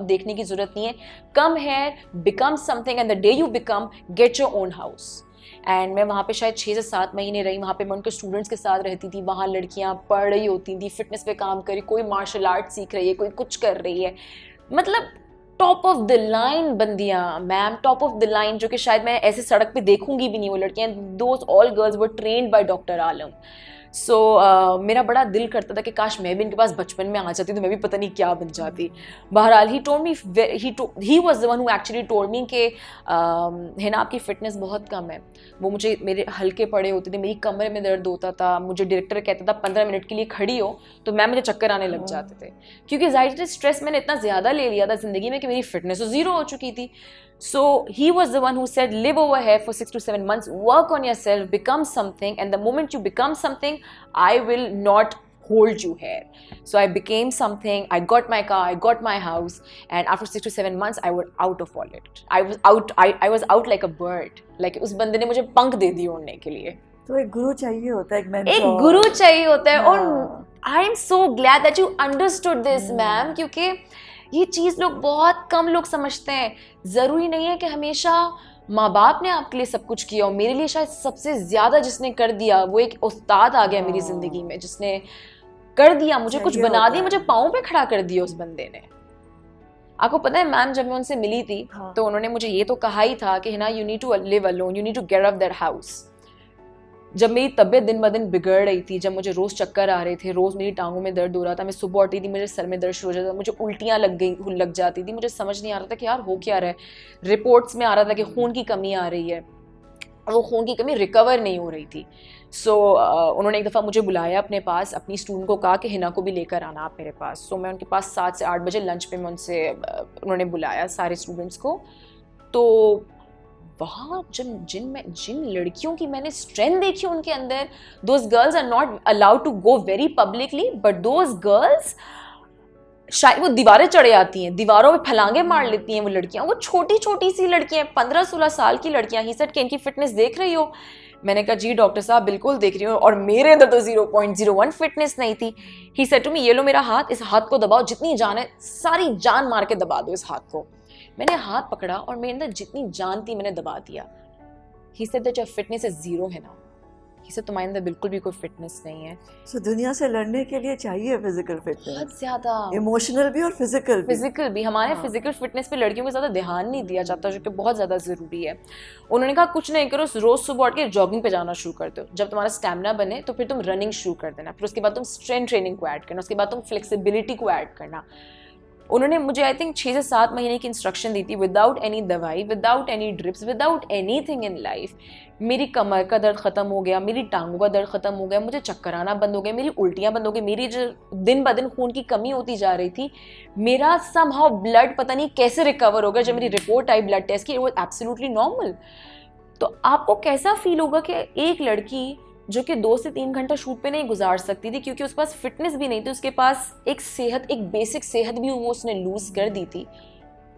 देखने की ज़रूरत नहीं है, कम है, become something and the day you become, get your own house. And मैं वहाँ पे शायद 6 से 7 महीने रही. वहाँ पे मैं उनके स्टूडेंट्स के साथ रहती थी, वहाँ लड़कियाँ पढ़ रही होती थी, फिटनेस पे काम कर रही, कोई मार्शल आर्ट सीख रही है, कोई कुछ कर रही है, मतलब टॉप ऑफ द लाइन बंदियाँ ma'am, top of the line, जो कि शायद मैं ऐसे सड़क पे देखूंगी भी नहीं वो लड़कियाँ. Those all girls were trained by doctor Alam. So मेरा बड़ा दिल करता था कि काश मैं भी इनके पास बचपन में आ जाती तो मैं भी पता नहीं क्या बन जाती। बहरहाल he told me, he was the one who actually told me कि है ना आपकी फिटनेस बहुत कम है। वो मुझे मेरे हल्के पड़े होते थे, मेरी कमर में दर्द होता था, मुझे डायरेक्टर कहता था 15 मिनट के लिए खड़ी हो तो मुझे चक्कर आने लग जाते थे, क्योंकि ज़ाहिर स्ट्रेस मैंने इतना ज़्यादा ले लिया था ज़िंदगी में कि मेरी फिटनेस तो ज़ीरो हो चुकी थी। So he was the one who said, live over here for 6 to 7 months, work on yourself, become something, and the moment you become something, I will not hold you here. So I became something, I got my car, I got my house, and after 6 to 7 months, I was out of all it. I was out like a bird. Like उस बंदे ने मुझे पंख दे दिए उड़ने के लिए। तो एक गुरु चाहिए होता है, एक मेंटर, एक गुरु चाहिए होता है। और I am so glad that you understood this ma'am, क्योंकि ये चीज़ लोग बहुत कम लोग समझते हैं। ज़रूरी नहीं है कि हमेशा माँ बाप ने आपके लिए सब कुछ किया हो। मेरे लिए शायद सबसे ज़्यादा जिसने कर दिया वो एक उस्ताद आ गया मेरी ज़िंदगी में, जिसने कर दिया, मुझे कुछ बना दिया, मुझे पाँव पे खड़ा कर दिया उस बंदे ने। आपको पता है मैम, जब मैं उनसे मिली थी तो उन्होंने मुझे ये तो कहा ही था कि है ना, you need to live alone, you need to get out that house. जब मेरी तबीयत दिन ब दिन बिगड़ रही थी, जब मुझे रोज़ चक्कर आ रहे थे, रोज़ मेरी टांगों में दर्द हो रहा था, मैं सुबह उठती थी मुझे सर में दर्द शुरू हो जाता था, मुझे उल्टियाँ लग जाती थी, मुझे समझ नहीं आ रहा था कि यार हो क्या रहा है। रिपोर्ट्स में आ रहा था कि खून की कमी आ रही है, वो खून की कमी रिकवर नहीं हो रही थी। सो उन्होंने एक दफ़ा मुझे बुलाया अपने पास, अपनी स्टूडेंट को कहा कि हिना को भी लेकर आना आप मेरे पास। सो मैं उनके पास 7 से 8 बजे लंच पे मैं उनसे उन्होंने बुलाया सारे स्टूडेंट्स को। तो वहाँ जिन लड़कियों की मैंने स्ट्रेंथ देखी उनके अंदर, those girls are not allowed to go very publicly, but those girls शायद वो दीवारें चढ़े आती हैं, दीवारों में फलांगे मार लेती हैं वो लड़कियाँ, वो छोटी छोटी सी लड़कियाँ, 15-16 साल की लड़कियाँ। ही सेड कि इनकी फिटनेस देख रही हो? मैंने कहा जी डॉक्टर साहब बिल्कुल देख रही हूँ, और मेरे अंदर तो 0.01 फिटनेस नहीं थी। ही सेड टू मी, ये लो मेरा हाथ, इस हाथ को दबाओ, जितनी जान है सारी जान मार के दबा दो इस हाथ को। मैंने हाथ पकड़ा और मेरे अंदर जितनी जान थी मैंने दबा दिया। He said that your fitness is zero है ना। ही सेड तुम्हारे अंदर बिल्कुल भी कोई फिटनेस नहीं है। सो दुनिया से लड़ने के लिए चाहिए फिजिकल फिटनेस, बहुत ज्यादा, इमोशनल भी और फिजिकल भी। हमारे फिजिकल फिटनेस पे लड़कियों को ज़्यादा ध्यान नहीं दिया जाता, जो कि बहुत ज़्यादा ज़रूरी है। उन्होंने कहा कुछ नहीं करो, रोज़ सुबह उठ के जॉगिंग पे जाना शुरू कर दो, जब तुम्हारा स्टैमिना बने तो फिर तुम रनिंग शुरू कर देना, फिर उसके बाद तुम स्ट्रेंथ ट्रेनिंग को ऐड करना, उसके बाद तुम फ्लेक्सिबिलिटी को ऐड करना। उन्होंने मुझे आई थिंक 6 से 7 महीने की इंस्ट्रक्शन दी थी, विदाउट एनी दवाई, without any drips, without anything in life. मेरी कमर का दर्द ख़त्म हो गया, मेरी टांगों का दर्द ख़त्म हो गया, मुझे चक्कर आना बंद हो गया, मेरी उल्टियाँ बंद हो गई, मेरी जो दिन ब दिन खून की कमी होती जा रही थी, मेरा समहाउ ब्लड पता नहीं कैसे रिकवर हो गया। जब मेरी रिपोर्ट आई ब्लड टेस्ट की, इट वाज एब्सोल्युटली नॉर्मल। तो आपको कैसा फील होगा कि एक लड़की जो कि 2 से 3 घंटा शूट पे नहीं गुजार सकती थी क्योंकि उसके पास फिटनेस भी नहीं थी, उसके पास एक बेसिक सेहत भी वो उसने लूज कर दी थी,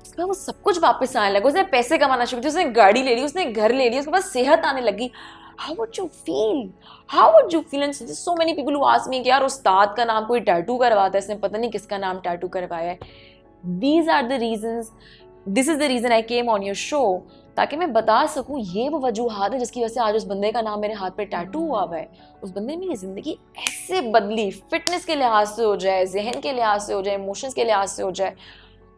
उसके बाद वो सब कुछ वापस आने लगा, उसने पैसे कमाना शुरू किया, उसने गाड़ी ले ली, उसने घर ले लिया, उसके पास सेहत आने लगी। How would you feel? And so many people who ask me कि यार उस्ताद का नाम कोई टैटू करवाता है, इसने पता नहीं किसका नाम टैटू करवाया है। This is the reason I came on your show, ताकि मैं बता सकूं ये वो वजूहात है जिसकी वजह से आज उस बंदे का नाम मेरे हाथ पे टैटू हुआ है। उस बंदे ने मेरी ज़िंदगी ऐसे बदली, फिटनेस के लिहाज से हो जाए, जहन के लिहाज से हो जाए, इमोशंस के लिहाज से हो जाए,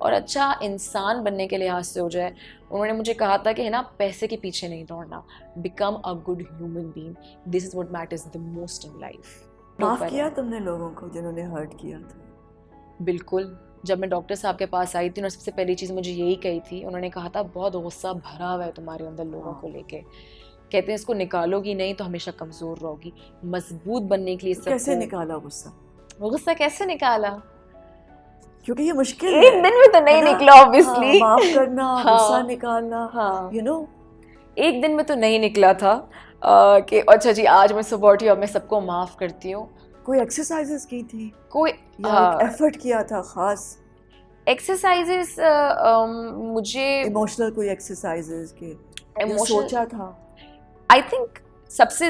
और अच्छा इंसान बनने के लिहाज से हो जाए। उन्होंने मुझे कहा था कि है ना, पैसे के पीछे नहीं दौड़ना, become a good human being, this is what matters the most in life. माफ किया तुमने लोगों को जिन्होंने हर्ट किया था? बिल्कुल। जब मैं डॉक्टर साहब के पास आई थी, उन्होंने सबसे पहली चीज़ मुझे यही कही थी, उन्होंने कहा था बहुत गुस्सा भरा हुआ है तुम्हारे अंदर लोगों को लेके, कहते हैं इसको निकालोगी नहीं तो हमेशा कमज़ोर रहोगी। मजबूत बनने के लिए सब कैसे निकाला गुस्सा? वो गुस्सा कैसे निकाला? क्योंकि ये मुश्किल एक दिन में तो नहीं निकला ऑब्वियसली। माफ करना, गुस्सा निकालना, यू नो, एक दिन में तो नहीं निकला था कि अच्छा जी आज मैं सुबह उठी और मैं सबको माफ़ करती हूँ। कोई एक्सरसाइजेस की थी, कोई एफर्ट किया था खास एक्सरसाइजेस? मुझे इमोशनल कोई एक्सरसाइजेस के सोचा था? आई थिंक सबसे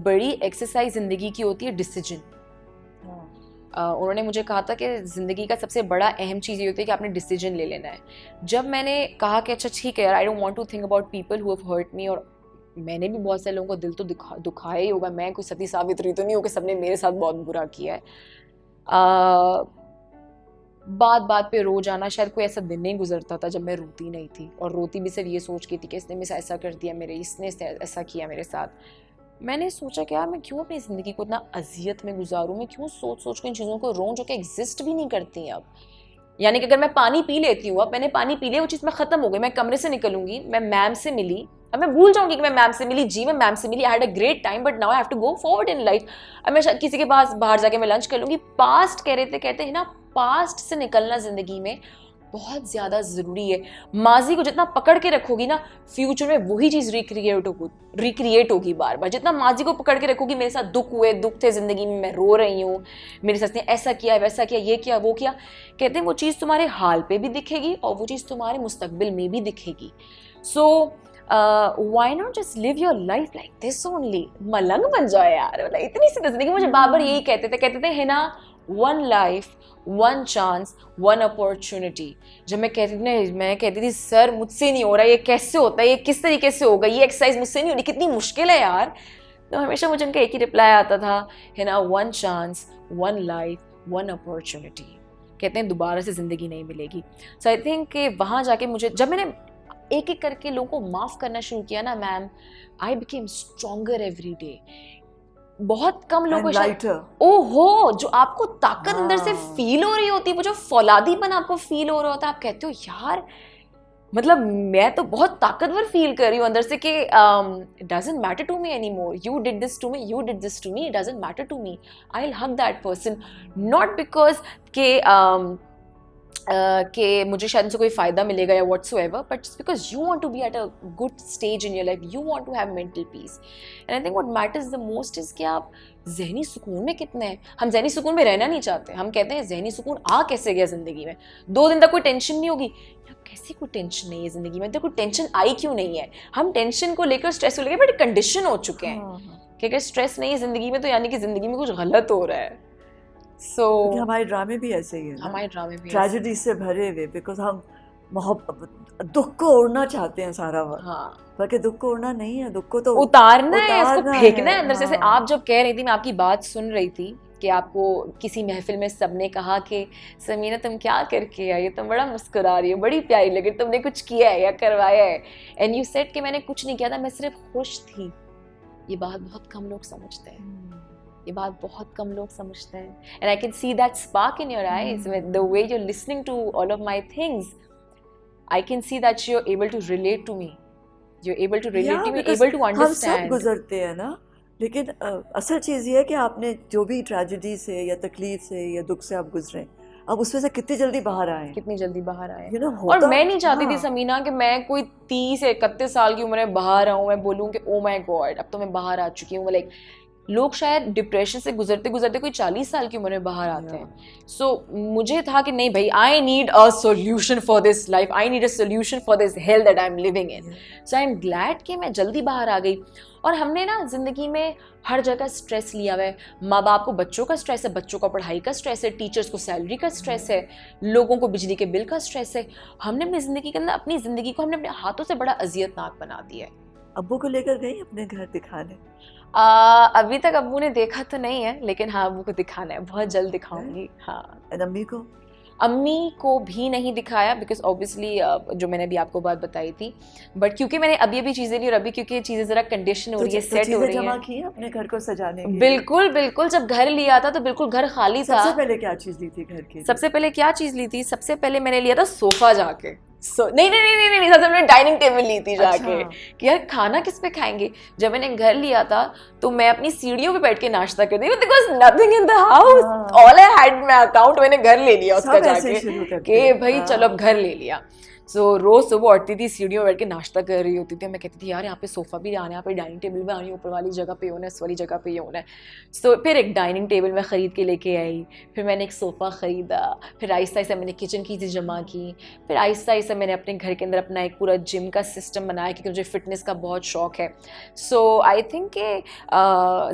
बड़ी एक्सरसाइज ज़िंदगी की होती है डिसीजन। उन्होंने मुझे कहा था कि ज़िंदगी का सबसे बड़ा अहम चीज़ ये होती है कि आपने डिसीजन ले लेना है। जब मैंने कहा कि अच्छा ठीक है यार, I don't want to think about people who have hurt me, और मैंने भी बहुत सारे लोगों को दिल तो दुखाया ही होगा, मैं कोई सती सावित्री तो नहीं हो कि सबने मेरे साथ बहुत बुरा किया है। बात पे रो जाना, शायद कोई ऐसा दिन नहीं गुजरता था जब मैं रोती नहीं थी, और रोती भी सिर्फ ये सोच के थी कि इसने मेरे साथ ऐसा कर दिया, इसने ऐसा किया मेरे साथ। मैंने सोचा कि यार मैं क्यों अपनी ज़िंदगी को इतना अजियत में गुजारूँ, मैं क्यों सोच सोच कर इन चीज़ों को रोऊं जो कि एग्जिस्ट भी नहीं करती हैं अब। यानी कि अगर मैं पानी पी लेती हूँ, अब मैंने पानी पी लिया, वो चीज़ मैं ख़त्म हो गई, मैं कमरे से निकलूंगी, मैं मैम से मिली, अब मैं भूल जाऊंगी कि मैं मैम से मिली, जी मैं मैम से मिली, I had a great time but now I have to go forward in life. अब मैं शायद किसी के पास बाहर जाके मैं लंच कर लूँगी। पास्ट कह रहे थे, कहते हैं ना पास्ट से निकलना ज़िंदगी में बहुत ज़्यादा ज़रूरी है। माजी को जितना पकड़ के रखोगी ना, फ्यूचर में वही चीज़ रिक्रिएट होगी बार बार। जितना माजी को पकड़ के रखोगी, मेरे साथ दुख थे ज़िंदगी में, मैं रो रही हूँ, मेरे साथ ने ऐसा किया वैसा किया, ये किया वो किया, कहते हैं वो चीज़ तुम्हारे हाल पे भी दिखेगी और वो चीज़ तुम्हारे मुस्तकबिल में भी दिखेगी। So why not just live your life like this only. मलंग बन जाओ यार, मतलब इतनी सी जिंदगी। मुझे बाबर यही कहते थे है ना, one life, one chance, one opportunity. जब मैं कहती थी सर मुझसे नहीं हो रहा, ये कैसे होता है, ये किस तरीके से होगा, ये एक्सरसाइज मुझसे नहीं हो रही, कितनी मुश्किल है यार, तो हमेशा मुझे उनका एक ही रिप्लाई आता था, है ना, one chance, one life, one opportunity. कहते हैं दोबारा से ज़िंदगी नहीं मिलेगी। सो आई थिंक कि वहाँ जाके मुझे, जब मैंने एक एक करके लोगों को माफ़ करना शुरू किया ना ma'am, I became stronger every day. बहुत कम लोगों को ओहो जो आपको ताकत अंदर से फील हो रही होती है, वो जो फौलादीपन आपको फील हो रहा होता है, आप कहते हो यार मतलब मैं तो बहुत ताकतवर फील कर रही हूँ अंदर से कि it doesn't matter to me anymore, you did this to me, you did this to me, it doesn't matter to me, I'll hug that person, not because कि मुझे शायद से कोई फ़ायदा मिलेगा या whatsoever, but just because you want to be at a good stage in your life, you want to have mental peace. And I think what matters the most is कि आप ज़हनी सुकून में कितने हैं। हम ज़हनी सुकून में रहना नहीं चाहते, हम कहते हैं ज़हनी सुकून आ कैसे गया ज़िंदगी में, 2 दिन तक कोई टेंशन नहीं होगी, कैसे कोई टेंशन नहीं है ज़िंदगी में, तो कोई टेंशन आई क्यों नहीं है। हम टेंशन को लेकर, स्ट्रेस को लेकर बड़े कंडीशन हो चुके हैं कि अगर स्ट्रेस नहीं है ज़िंदगी में तो यानी कि ज़िंदगी में कुछ गलत हो रहा है। So, हमारे ड्रामे भी ऐसे ही है, हमारे ड्रामे भी ट्रेजेडी से भरे हुए, बिकॉज हम दुख को ओढ़ना चाहते हैं सारा वक्त। हाँ, बल्कि दुख को ओढ़ना नहीं है, दुख को तो उतारना है, इसको फेंकना है अंदर से। हाँ। आप जब कह रही थी, मैं आपकी बात सुन रही थी कि आपको किसी महफिल में सबने कहा कि समीना तुम क्या करके आई, तुम बड़ा मुस्कुरा रही हो, बड़ी प्यारी लग रही, तुमने कुछ किया है या करवाया है, एंड यू सेड कि मैंने कुछ नहीं किया था, मैं सिर्फ खुश थी। ये बात बहुत कम लोग समझते हैं, ये बात बहुत कम लोग समझते हैं। And I can see that spark in your eyes with the way you are listening to all of my things. I can see that you are able to relate to me, you are able to relate to me, able to understand. हम सब गुजरते हैं ना, लेकिन असल चीज़ ये है कि आपने जो भी ट्रेजेडी से या तकलीफ से या दुख से आप गुजरे, अब उसमें से कितनी जल्दी बाहर आए, कितनी जल्दी बाहर आए। और मैं नहीं चाहती थी समीना कि मैं कोई 30 या 31 साल की उम्र में बाहर आऊँ, मैं बोलूँ कि ओ माय गॉड अब तो मैं बाहर आ चुकी हूँ। लाइक लोग शायद डिप्रेशन से गुजरते गुजरते कोई 40 साल की उम्र में बाहर आते हैं। सो मुझे था कि नहीं भाई, I need a solution for this life, I need a solution for this health that I am living in. So I am glad कि मैं जल्दी बाहर आ गई। और हमने ना ज़िंदगी में हर जगह स्ट्रेस लिया हुआ है। माँ बाप को बच्चों का स्ट्रेस है, बच्चों का पढ़ाई का स्ट्रेस है, टीचर्स को सैलरी का स्ट्रेस है, लोगों को बिजली के बिल का स्ट्रेस है। हमने अपनी ज़िंदगी के अंदर अपनी ज़िंदगी को हमने अपने हाथों से बड़ा अजियतनाक बना दिया है। अब्बू को लेकर गई अपने घर दिखाने? अभी तक अब्बू ने देखा तो नहीं है, लेकिन हाँ अब्बू को दिखाना है, बहुत जल्द दिखाऊंगी। हाँ, अम्मी को भी नहीं दिखाया बिकॉज ऑब्वियसली जो मैंने अभी आपको बात बताई थी, बट क्योंकि मैंने अभी चीज़ें ली और अभी क्योंकि चीज़ें ज़रा कंडीशन हो रही है, सेट हो रही है। अपने घर को सजाने के बिल्कुल बिल्कुल। जब घर लिया था तो बिल्कुल घर खाली था। सबसे पहले क्या चीज़ ली थी घर की? सबसे पहले क्या चीज़ ली थी? सबसे पहले मैंने लिया था सोफा जाके। नहीं, सबसे पहले डाइनिंग टेबल ली थी जाके। कि यार खाना किस पे खाएंगे। जब मैंने घर लिया था तो मैं अपनी सीढ़ियों पे बैठ के नाश्ता करती थी, because nothing in the house, all I had my account. मैंने घर ले लिया उसका जाके कि भाई चलो अब घर ले लिया। सो रोज़ सुबह उठती थी, सीढ़ियों में बैठ के नाश्ता कर रही होती थी, मैं कहती थी यार यहाँ पे सोफ़ा भी आना है, यहाँ पे डाइनिंग टेबल भी आनी है, ऊपर वाली जगह पे होना है, इस वाली जगह पे होना है। सो फिर एक डाइनिंग टेबल मैं ख़रीद के लेके आई, फिर मैंने एक सोफ़ा ख़रीदा, फिर आहिस्ता आहिस्ता मैंने किचन की चीज़ें जमा की, फिर आहिस्ता आहिस्ता मैंने अपने घर के अंदर अपना एक पूरा जिम का सिस्टम बनाया क्योंकि मुझे फ़िटनेस का बहुत शौक़ है। सो आई थिंक कि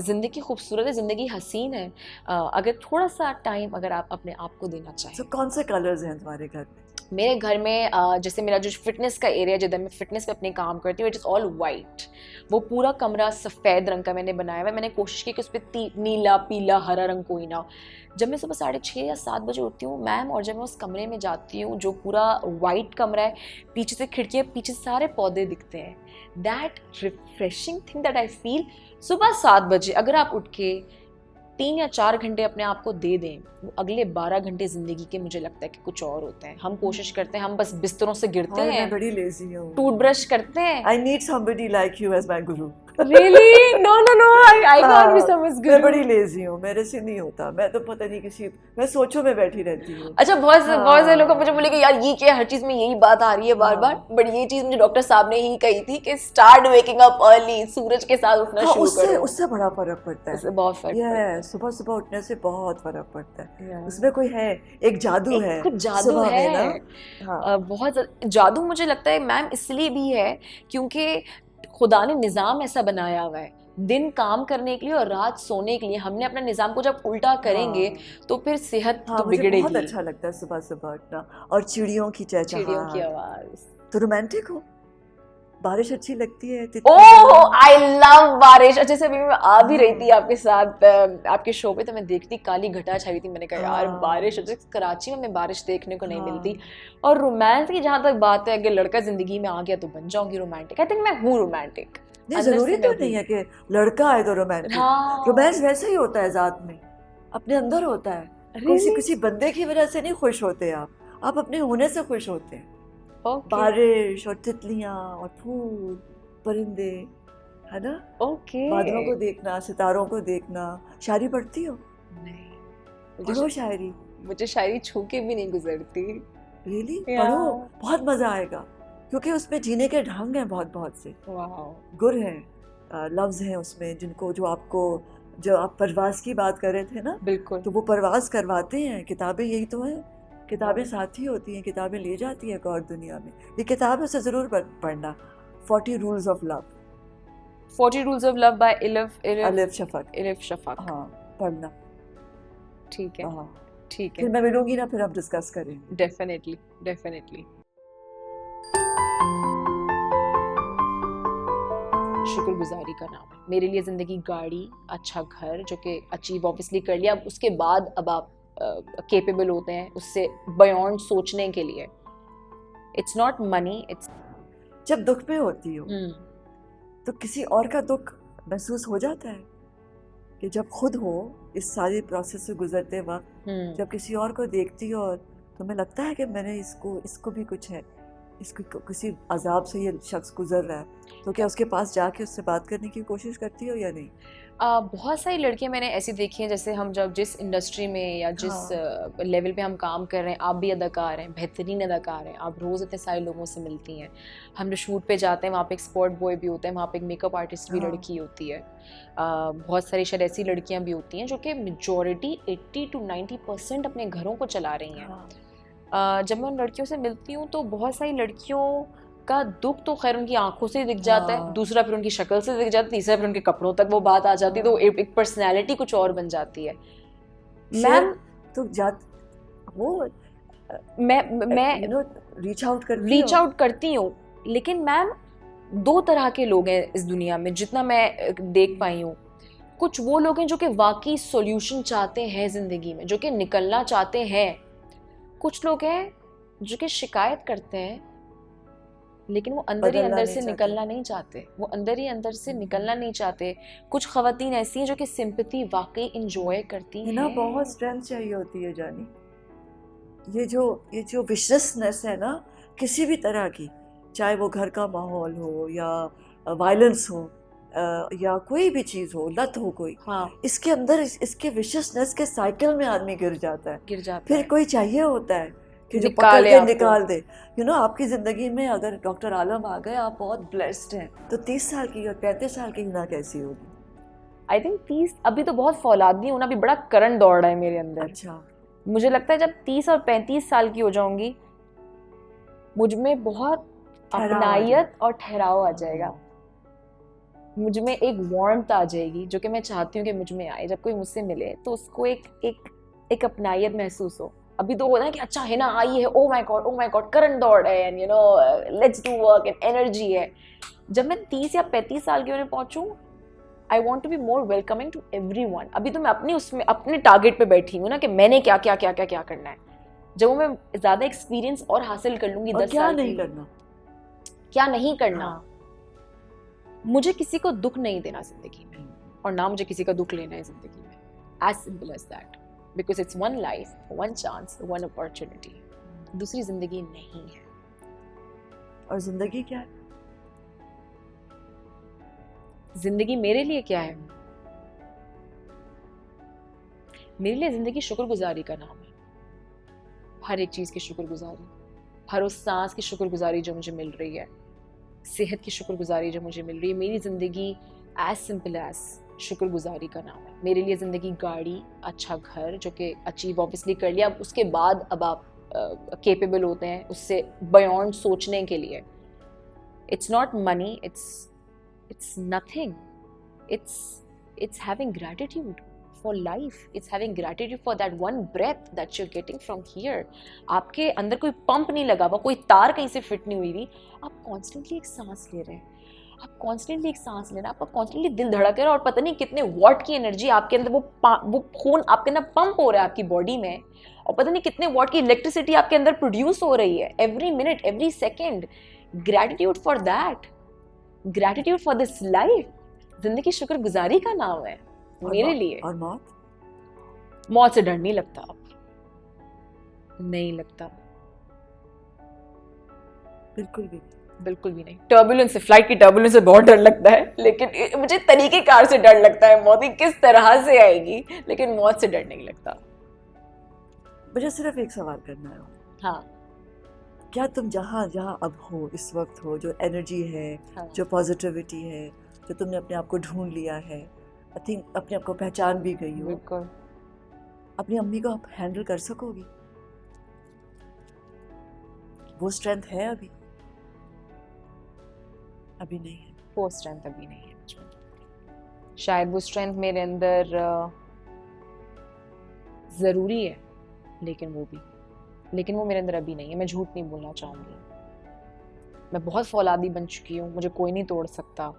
ज़िंदगी खूबसूरत है, ज़िंदगी हसीन है, अगर थोड़ा सा टाइम अगर आप अपने आप को देना चाहें। कौन से कलर्स हैं तुम्हारे घर में? मेरे घर में जैसे मेरा जो फिटनेस का एरिया जिधर मैं फिटनेस पे अपने काम करती हूँ, इट इज़ ऑल वाइट। वो पूरा कमरा सफ़ेद रंग का मैंने बनाया हुआ है। मैंने कोशिश की कि उस पर नीला पीला हरा रंग कोई ना हो। जब मैं सुबह 6:30 या 7 बजे उठती हूँ मैम, और जब मैं उस कमरे में जाती हूँ जो पूरा वाइट कमरा है, पीछे से खिड़कियाँ, पीछे सारे पौधे दिखते हैं। That refreshing thing that I feel, सुबह 7 बजे अगर आप उठ के 3 या 4 घंटे अपने आप को दे दें, वो अगले 12 घंटे ज़िंदगी के मुझे लगता है कि कुछ और होते हैं। हम कोशिश करते हैं, हम बस बिस्तरों से गिरते हैं, मैं बड़ी लेजी हूँ, टूथब्रश करते हैं। I need somebody like you as my guru. Really? No, I can't be someone's guru. मैं बड़ी लेजी हूँ, मेरे से नहीं होता। मैं तो पता नहीं किसी, मैं सोचों में बैठी रहती हूँ। अच्छा, बहुत से लोग मुझे बोले कि यार ये क्या, हर चीज में यही बात आ रही है बार बार, बट ये चीज मुझे डॉक्टर साहब ने ही कही थी कि स्टार्ट वेकिंग अप अर्ली, सूरज के साथ उठना शुरू करो। उससे बड़ा फर्क पड़ता है। उससे बहुत फर्क पड़ता है। सुबह सुबह उठने से बहुत फर्क पड़ता है। उसमें कोई है, एक जादू है, कुछ जादू है। बहुत जादू मुझे लगता है मैम इसलिए भी है क्योंकि खुदा ने निज़ाम ऐसा बनाया हुआ है, दिन काम करने के लिए और रात सोने के लिए। हमने अपने निज़ाम को जब उल्टा करेंगे तो फिर सेहत तो बिगड़ेगी। बहुत अच्छा लगता है सुबह सुबह उठना, और चिड़ियों की चहचहाहट, चिड़ियों की आवाज़। तो रोमांटिक हो, बारिश अच्छी लगती है। ओह, आई लव बारिश। अच्छा, जैसे अभी मैं आ भी रही थी आपके साथ आपके शो पे, तो मैं देखती काली घटा छाई थी, मैंने कहा यार बारिश, कराची में मैं बारिश देखने को नहीं मिलती। और रोमांस की जहाँ तक बात है, अगर लड़का जिंदगी में आ गया तो बन जाऊंगी रोमांटिक। आई थिंक मैं हूँ रोमांटिक। जरूरी तो नहीं है कि लड़का आए तो रोमांटिक। रोमांस वैसे ही होता है, जात में अपने अंदर होता है। किसी बंदे की वजह से नहीं खुश होते आप अपने होने से खुश होते हैं। बारिश और तितलियां और फूल, परिंदे, है ना? बादलों को देखना, सितारों को देखना। शायरी पढ़ती हो? नहीं। पढ़ो शायरी। मुझे शायरी छू के भी नहीं गुजरती। रियली? पढ़ो, बहुत मजा आएगा, क्योंकि उसमें जीने के ढंग हैं बहुत से। गुर हैं, लफ्ज हैं उसमें, जिनको जो आप परवास की बात कर रहे थे ना, बिल्कुल, तो वो परवास करवाते हैं। किताबें यही तो है, किताबें साथी होती हैं, किताबें ले जाती हैं एक और दुनिया में। ये किताब है, उसे ज़रूर पढ़ना, 40 Rules of Love। 40 Rules of Love by अलिफ शफक। हाँ, पढ़ना। ठीक है, हाँ ठीक है। फिर मैं मिलूंगी ना, फिर हम डिस्कस करेंगे। डेफिनेटली। शुक्रगुजारी का नाम है मेरे लिए। ज़िंदगी, गाड़ी, अच्छा घर, जो कि अचीव ऑब्वियसली कर लिया। अब उसके बाद अब आप केपेबल होते हैं उससे बियॉन्ड सोचने के लिए। It's not money, it's. जब दुख में होती हो तो किसी और का दुख महसूस हो जाता है कि जब खुद हो इस सारी प्रोसेस से गुजरते वक्त, जब किसी और को देखती हो तो हमें लगता है कि मैंने इसको भी कुछ है, इसको किसी अजाब से ये शख्स गुजर रहा है, तो क्या उसके पास जाके उससे बात करने की कोशिश करती हो या नहीं? बहुत सारी लड़कियां मैंने ऐसी देखी हैं, जैसे हम जब जिस इंडस्ट्री में या जिस लेवल पे हम काम कर रहे हैं, आप भी अदाकार हैं, बेहतरीन अदाकार हैं, आप रोज़ इतने सारे लोगों से मिलती हैं। हम जो शूट पे जाते हैं वहाँ पे एक स्पॉट बॉय भी होता है, वहाँ पे एक मेकअप आर्टिस्ट भी लड़की होती है। बहुत सारी शायद ऐसी लड़कियाँ भी होती हैं जो कि मेजॉरिटी 80 to 90% अपने घरों को चला रही हैं। जब मैं उन लड़कियों से मिलती हूँ तो बहुत सारी लड़कियों का दुख तो खैर उनकी आंखों से दिख जाता है, दूसरा फिर उनकी शक्ल से दिख जाता है, तीसरा फिर उनके कपड़ों तक वो बात आ जाती है, तो एक पर्सनैलिटी कुछ और बन जाती है। मैम तो वो मैं रीच आउट करती हूँ, लेकिन मैम 2 तरह के लोग हैं इस दुनिया में जितना मैं देख पाई हूँ। कुछ वो लोग हैं जो कि वाकई सॉल्यूशन चाहते हैं ज़िंदगी में, जो कि निकलना चाहते हैं। कुछ लोग हैं जो कि शिकायत करते हैं लेकिन वो अंदर ही अंदर से निकलना नहीं चाहते, वो अंदर ही अंदर से निकलना नहीं चाहते। कुछ ख़वातीन ऐसी हैं जो कि सिंपैथी वाकई इंजॉय करती हैं। ना बहुत स्ट्रेंथ चाहिए होती है जानी। ये जो विशनेसनेस है ना किसी भी तरह की, चाहे वो घर का माहौल हो या वायलेंस हो या कोई भी चीज़ हो, लत हो कोई, इसके अंदर इसके विशनेसनेस के साइकिल में आदमी गिर जाता है। फिर कोई चाहिए होता है कि जो पकड़ के निकाल दे। आपकी ज़िंदगी में अगर डॉक्टर आलम आ गए, आप बहुत ब्लेस्ड हैं, तो 30 साल की और 35 साल की हिना कैसी होगी? आई थिंक 30 अभी तो बहुत फौलादी हूँ ना, अभी बड़ा करंट दौड़ रहा है मेरे अंदर। अच्छा, मुझे लगता है जब 30 और 35 साल की हो जाऊंगी, मुझ में बहुत अपनायत और ठहराव आ जाएगा, मुझ में एक वार्मथ आ जाएगी जो कि मैं चाहती हूँ कि मुझ में आए। जब कोई मुझसे मिले तो उसको एक अपनायत महसूस हो, अभी तो होता है कि अच्छा है ना आई है, ओ माय गॉड करंट दौड़ है and you know let's do work and energy है. जब मैं 30 या 35 साल की उम्र में पहुंचूं, I want to be more welcoming to everyone. अभी तो मैं अपने टारगेट पे बैठी हूँ ना कि मैंने क्या करना है. जब मैं ज्यादा एक्सपीरियंस और हासिल कर लूंगी 10 क्या साल नहीं की, करना, क्या नहीं करना. हाँ. मुझे किसी को दुख नहीं देना जिंदगी में, और ना मुझे किसी का दुख लेना है जिंदगी में. As simple as that. Because it's one life, one chance, one opportunity. दूसरी जिंदगी नहीं है. और जिंदगी क्या है? जिंदगी मेरे लिए क्या है? मेरे लिए जिंदगी शुक्रगुजारी का नाम है. हर एक चीज की शुक्रगुजारी, हर उस सांस की शुक्रगुजारी जो मुझे मिल रही है, सेहत की शुक्रगुजारी जो मुझे मिल रही है. मेरी जिंदगी एज सिंपल एज शुक्रगुजारी का नाम है. मेरे लिए जिंदगी गाड़ी, अच्छा घर जो कि अचीव ऑब्वियसली कर लिया, अब उसके बाद अब आप केपेबल होते हैं उससे बियॉन्ड सोचने के लिए. It's not money, it's nothing. It's having gratitude for life. It's having gratitude for that one breath that you're getting from here. आपके अंदर कोई पंप नहीं लगा हुआ, कोई तार कहीं से फिट नहीं हुई हुई. आप कॉन्स्टेंटली एक सांस ले रहे हैं, आपका कॉन्स्टेंटली दिल धड़क रहा है, और पता नहीं कितने वॉट की एनर्जी आपके अंदर, वो खून आपके अंदर पंप हो रहा है आपकी बॉडी में, और पता नहीं कितने वॉट की इलेक्ट्रिसिटी आपके अंदर प्रोड्यूस हो रही है every minute, every second. Gratitude for that, gratitude for this life. जिंदगी शुक्रगुजारी का नाम है मेरे लिए. और मौत से डर नहीं लगता, नहीं लगता, बिल्कुल भी नहीं. टर्बुलेंस से, फ्लाइट की टर्बुलेंस से बहुत डर लगता है, लेकिन मुझे तरीकेकार से डर लगता है मौत की किस तरह से आएगी, लेकिन मौत से डर नहीं लगता. मुझे सिर्फ एक सवाल करना है. हाँ. क्या तुम जहाँ अब हो, इस वक्त हो, जो एनर्जी है, हाँ. जो पॉजिटिविटी है, जो तुमने अपने आप को ढूंढ लिया है, आई थिंक अपने आप को पहचान भी गई हो, बिल्कुल. अपनी अम्मी को आप हैंडल कर सकोगी? वो स्ट्रेंथ है अभी नहीं है. वो स्ट्रेंथ अभी नहीं है मुझ में. शायद वो स्ट्रेंथ मेरे अंदर जरूरी है, लेकिन वो मेरे अंदर अभी नहीं है. मैं झूठ नहीं बोलना चाहूँगी. मैं बहुत फौलादी बन चुकी हूँ, मुझे कोई नहीं तोड़ सकता,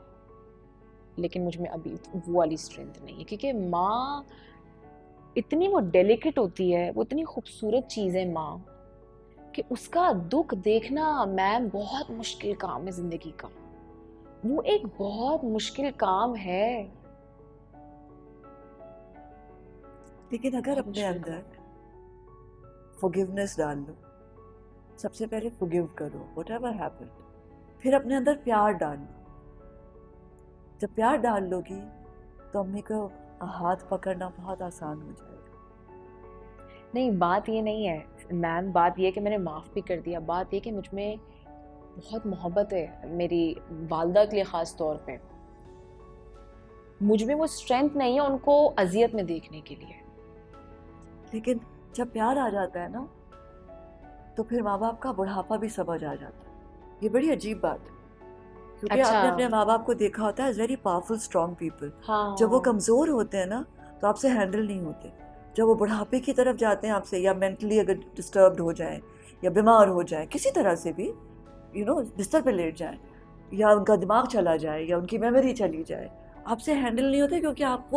लेकिन मुझ में अभी वो वाली स्ट्रेंथ नहीं है. क्योंकि माँ इतनी वो डेलिकेट होती है, वो इतनी खूबसूरत चीज़ है माँ, कि उसका दुख देखना मैम बहुत मुश्किल काम है जिंदगी का. वो एक बहुत मुश्किल काम है. लेकिन अगर अपने अंदर फॉरगिवनेस डाल लो, सबसे पहले फॉरगिव करो व्हाटएवर हैपेंड, फिर अपने अंदर प्यार डाल लो. जब प्यार डाल लोगी तो अम्मी को हाथ पकड़ना बहुत आसान हो जाएगा. नहीं, बात ये नहीं है मैम, बात ये है कि मैंने माफ़ भी कर दिया. बात ये कि मुझ में बहुत मोहब्बत है मेरी वालदा के लिए ख़ास तौर पे. मुझ में वो स्ट्रेंथ नहीं है उनको अजियत में देखने के लिए. लेकिन जब प्यार आ जाता है ना, तो फिर माँ बाप का बुढ़ापा भी समझ आ जाता है. ये बड़ी अजीब बात है, क्योंकि अच्छा. आपने अपने माँ बाप को देखा होता है as very powerful strong people. हाँ. जब वो कमज़ोर होते हैं ना, तो आपसे हैंडल नहीं होते. जब वो बुढ़ापे की तरफ जाते हैं आपसे, या मेंटली अगर डिस्टर्ब्ड हो जाए, या बीमार हो जाए, किसी तरह से भी बिस्तर पे लेट जाए, या उनका दिमाग चला जाए, या उनकी मेमोरी चली जाए, आपसे हैंडल नहीं होते. क्योंकि आप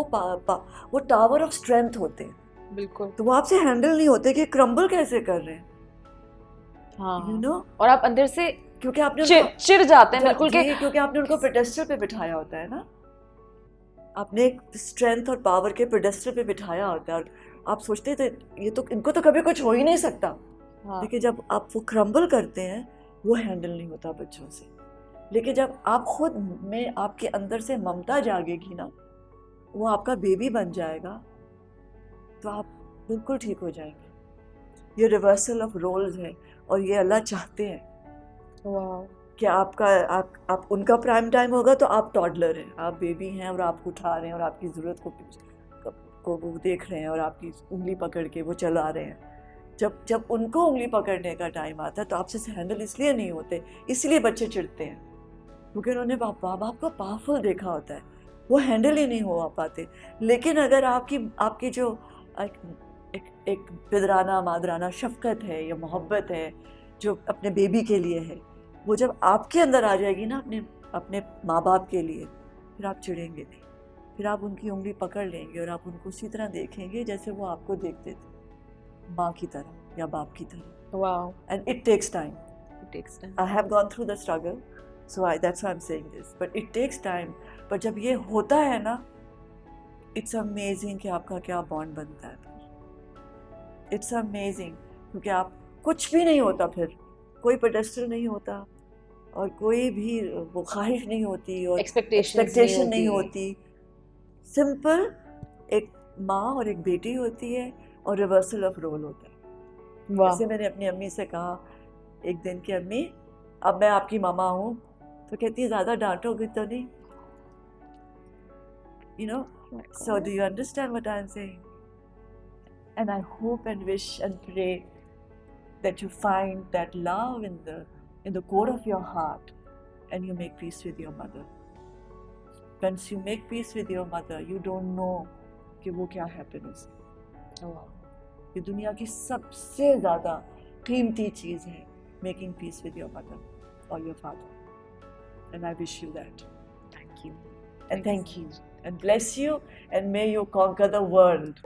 वो टावर ऑफ स्ट्रेंथ होते हैं. बिल्कुल. तो वो आपसे हैंडल नहीं होते कि क्रम्बल कैसे कर रहे हैं. हाँ. और आप अंदर से क्योंकि आपने चिढ़ जाते हैं बिल्कुल, क्योंकि आपने उनको पेडेस्टल पे बिठाया होता है ना. आपने एक स्ट्रेंथ और पावर के पेडेस्टल पे बिठाया होता है, और आप सोचते थे ये तो इनको तो कभी कुछ हो ही नहीं सकता. हाँ. लेकिन जब आप वो क्रम्बल करते हैं, वो हैंडल नहीं होता बच्चों से. लेकिन जब आप खुद में, आपके अंदर से ममता जागेगी ना, वो आपका बेबी बन जाएगा, तो आप बिल्कुल ठीक हो जाएंगे. ये रिवर्सल ऑफ रोल्स है, और ये अल्लाह चाहते हैं कि आप उनका प्राइम टाइम होगा तो आप टॉडलर हैं, आप बेबी हैं, और आप उठा रहे हैं, और आपकी ज़रूरत को वो देख रहे हैं, और आपकी उंगली पकड़ के वो चला रहे हैं. जब उनको उंगली पकड़ने का टाइम आता है, तो आपसे हैंडल इसलिए नहीं होते, इसलिए बच्चे चिढ़ते हैं, क्योंकि उन्होंने माँ बाप को पावरफुल देखा होता है, वो हैंडल ही नहीं हो पाते. लेकिन अगर आपकी जो एक पिदराना मादराना शफकत है या मोहब्बत है जो अपने बेबी के लिए है, वो जब आपके अंदर आ जाएगी ना अपने माँ बाप के लिए, फिर आप चिढ़ेंगे नहीं, फिर आप उनकी उंगली पकड़ लेंगे और आप उनको उसी तरह देखेंगे जैसे वो आपको देखते थे, माँ की तरह या बाप की तरह. Wow. And it takes time. It takes time. I have gone through the struggle, so that's why I'm saying this. But it takes time. पर जब ये होता है ना, it's amazing कि आपका क्या bond बनता है फिर. It's amazing क्योंकि आप कुछ भी नहीं होता फिर, कोई pedestal नहीं होता और कोई भी वो ख्वाहिश नहीं होती और Expectation नहीं होती. सिंपल एक माँ और एक बेटी होती है और रिवर्सल ऑफ रोल होता है. Wow. जैसे मैंने अपनी अम्मी से कहा एक दिन कि अम्मी अब मैं आपकी मामा हूँ, तो कहती है ज़्यादा डांटोगी तो नहीं, you know. So do you understand what I'm saying? And I hope and wish and pray that you find that love in the core of your heart and you make peace with your mother. Once you make peace with your mother, you don't know कि वो क्या happiness है. Wow. ये दुनिया की सबसे ज़्यादा कीमती चीज़ है, making peace with your mother or your father. And I wish you that. Thank you. And thank you. And bless you and may you conquer the world.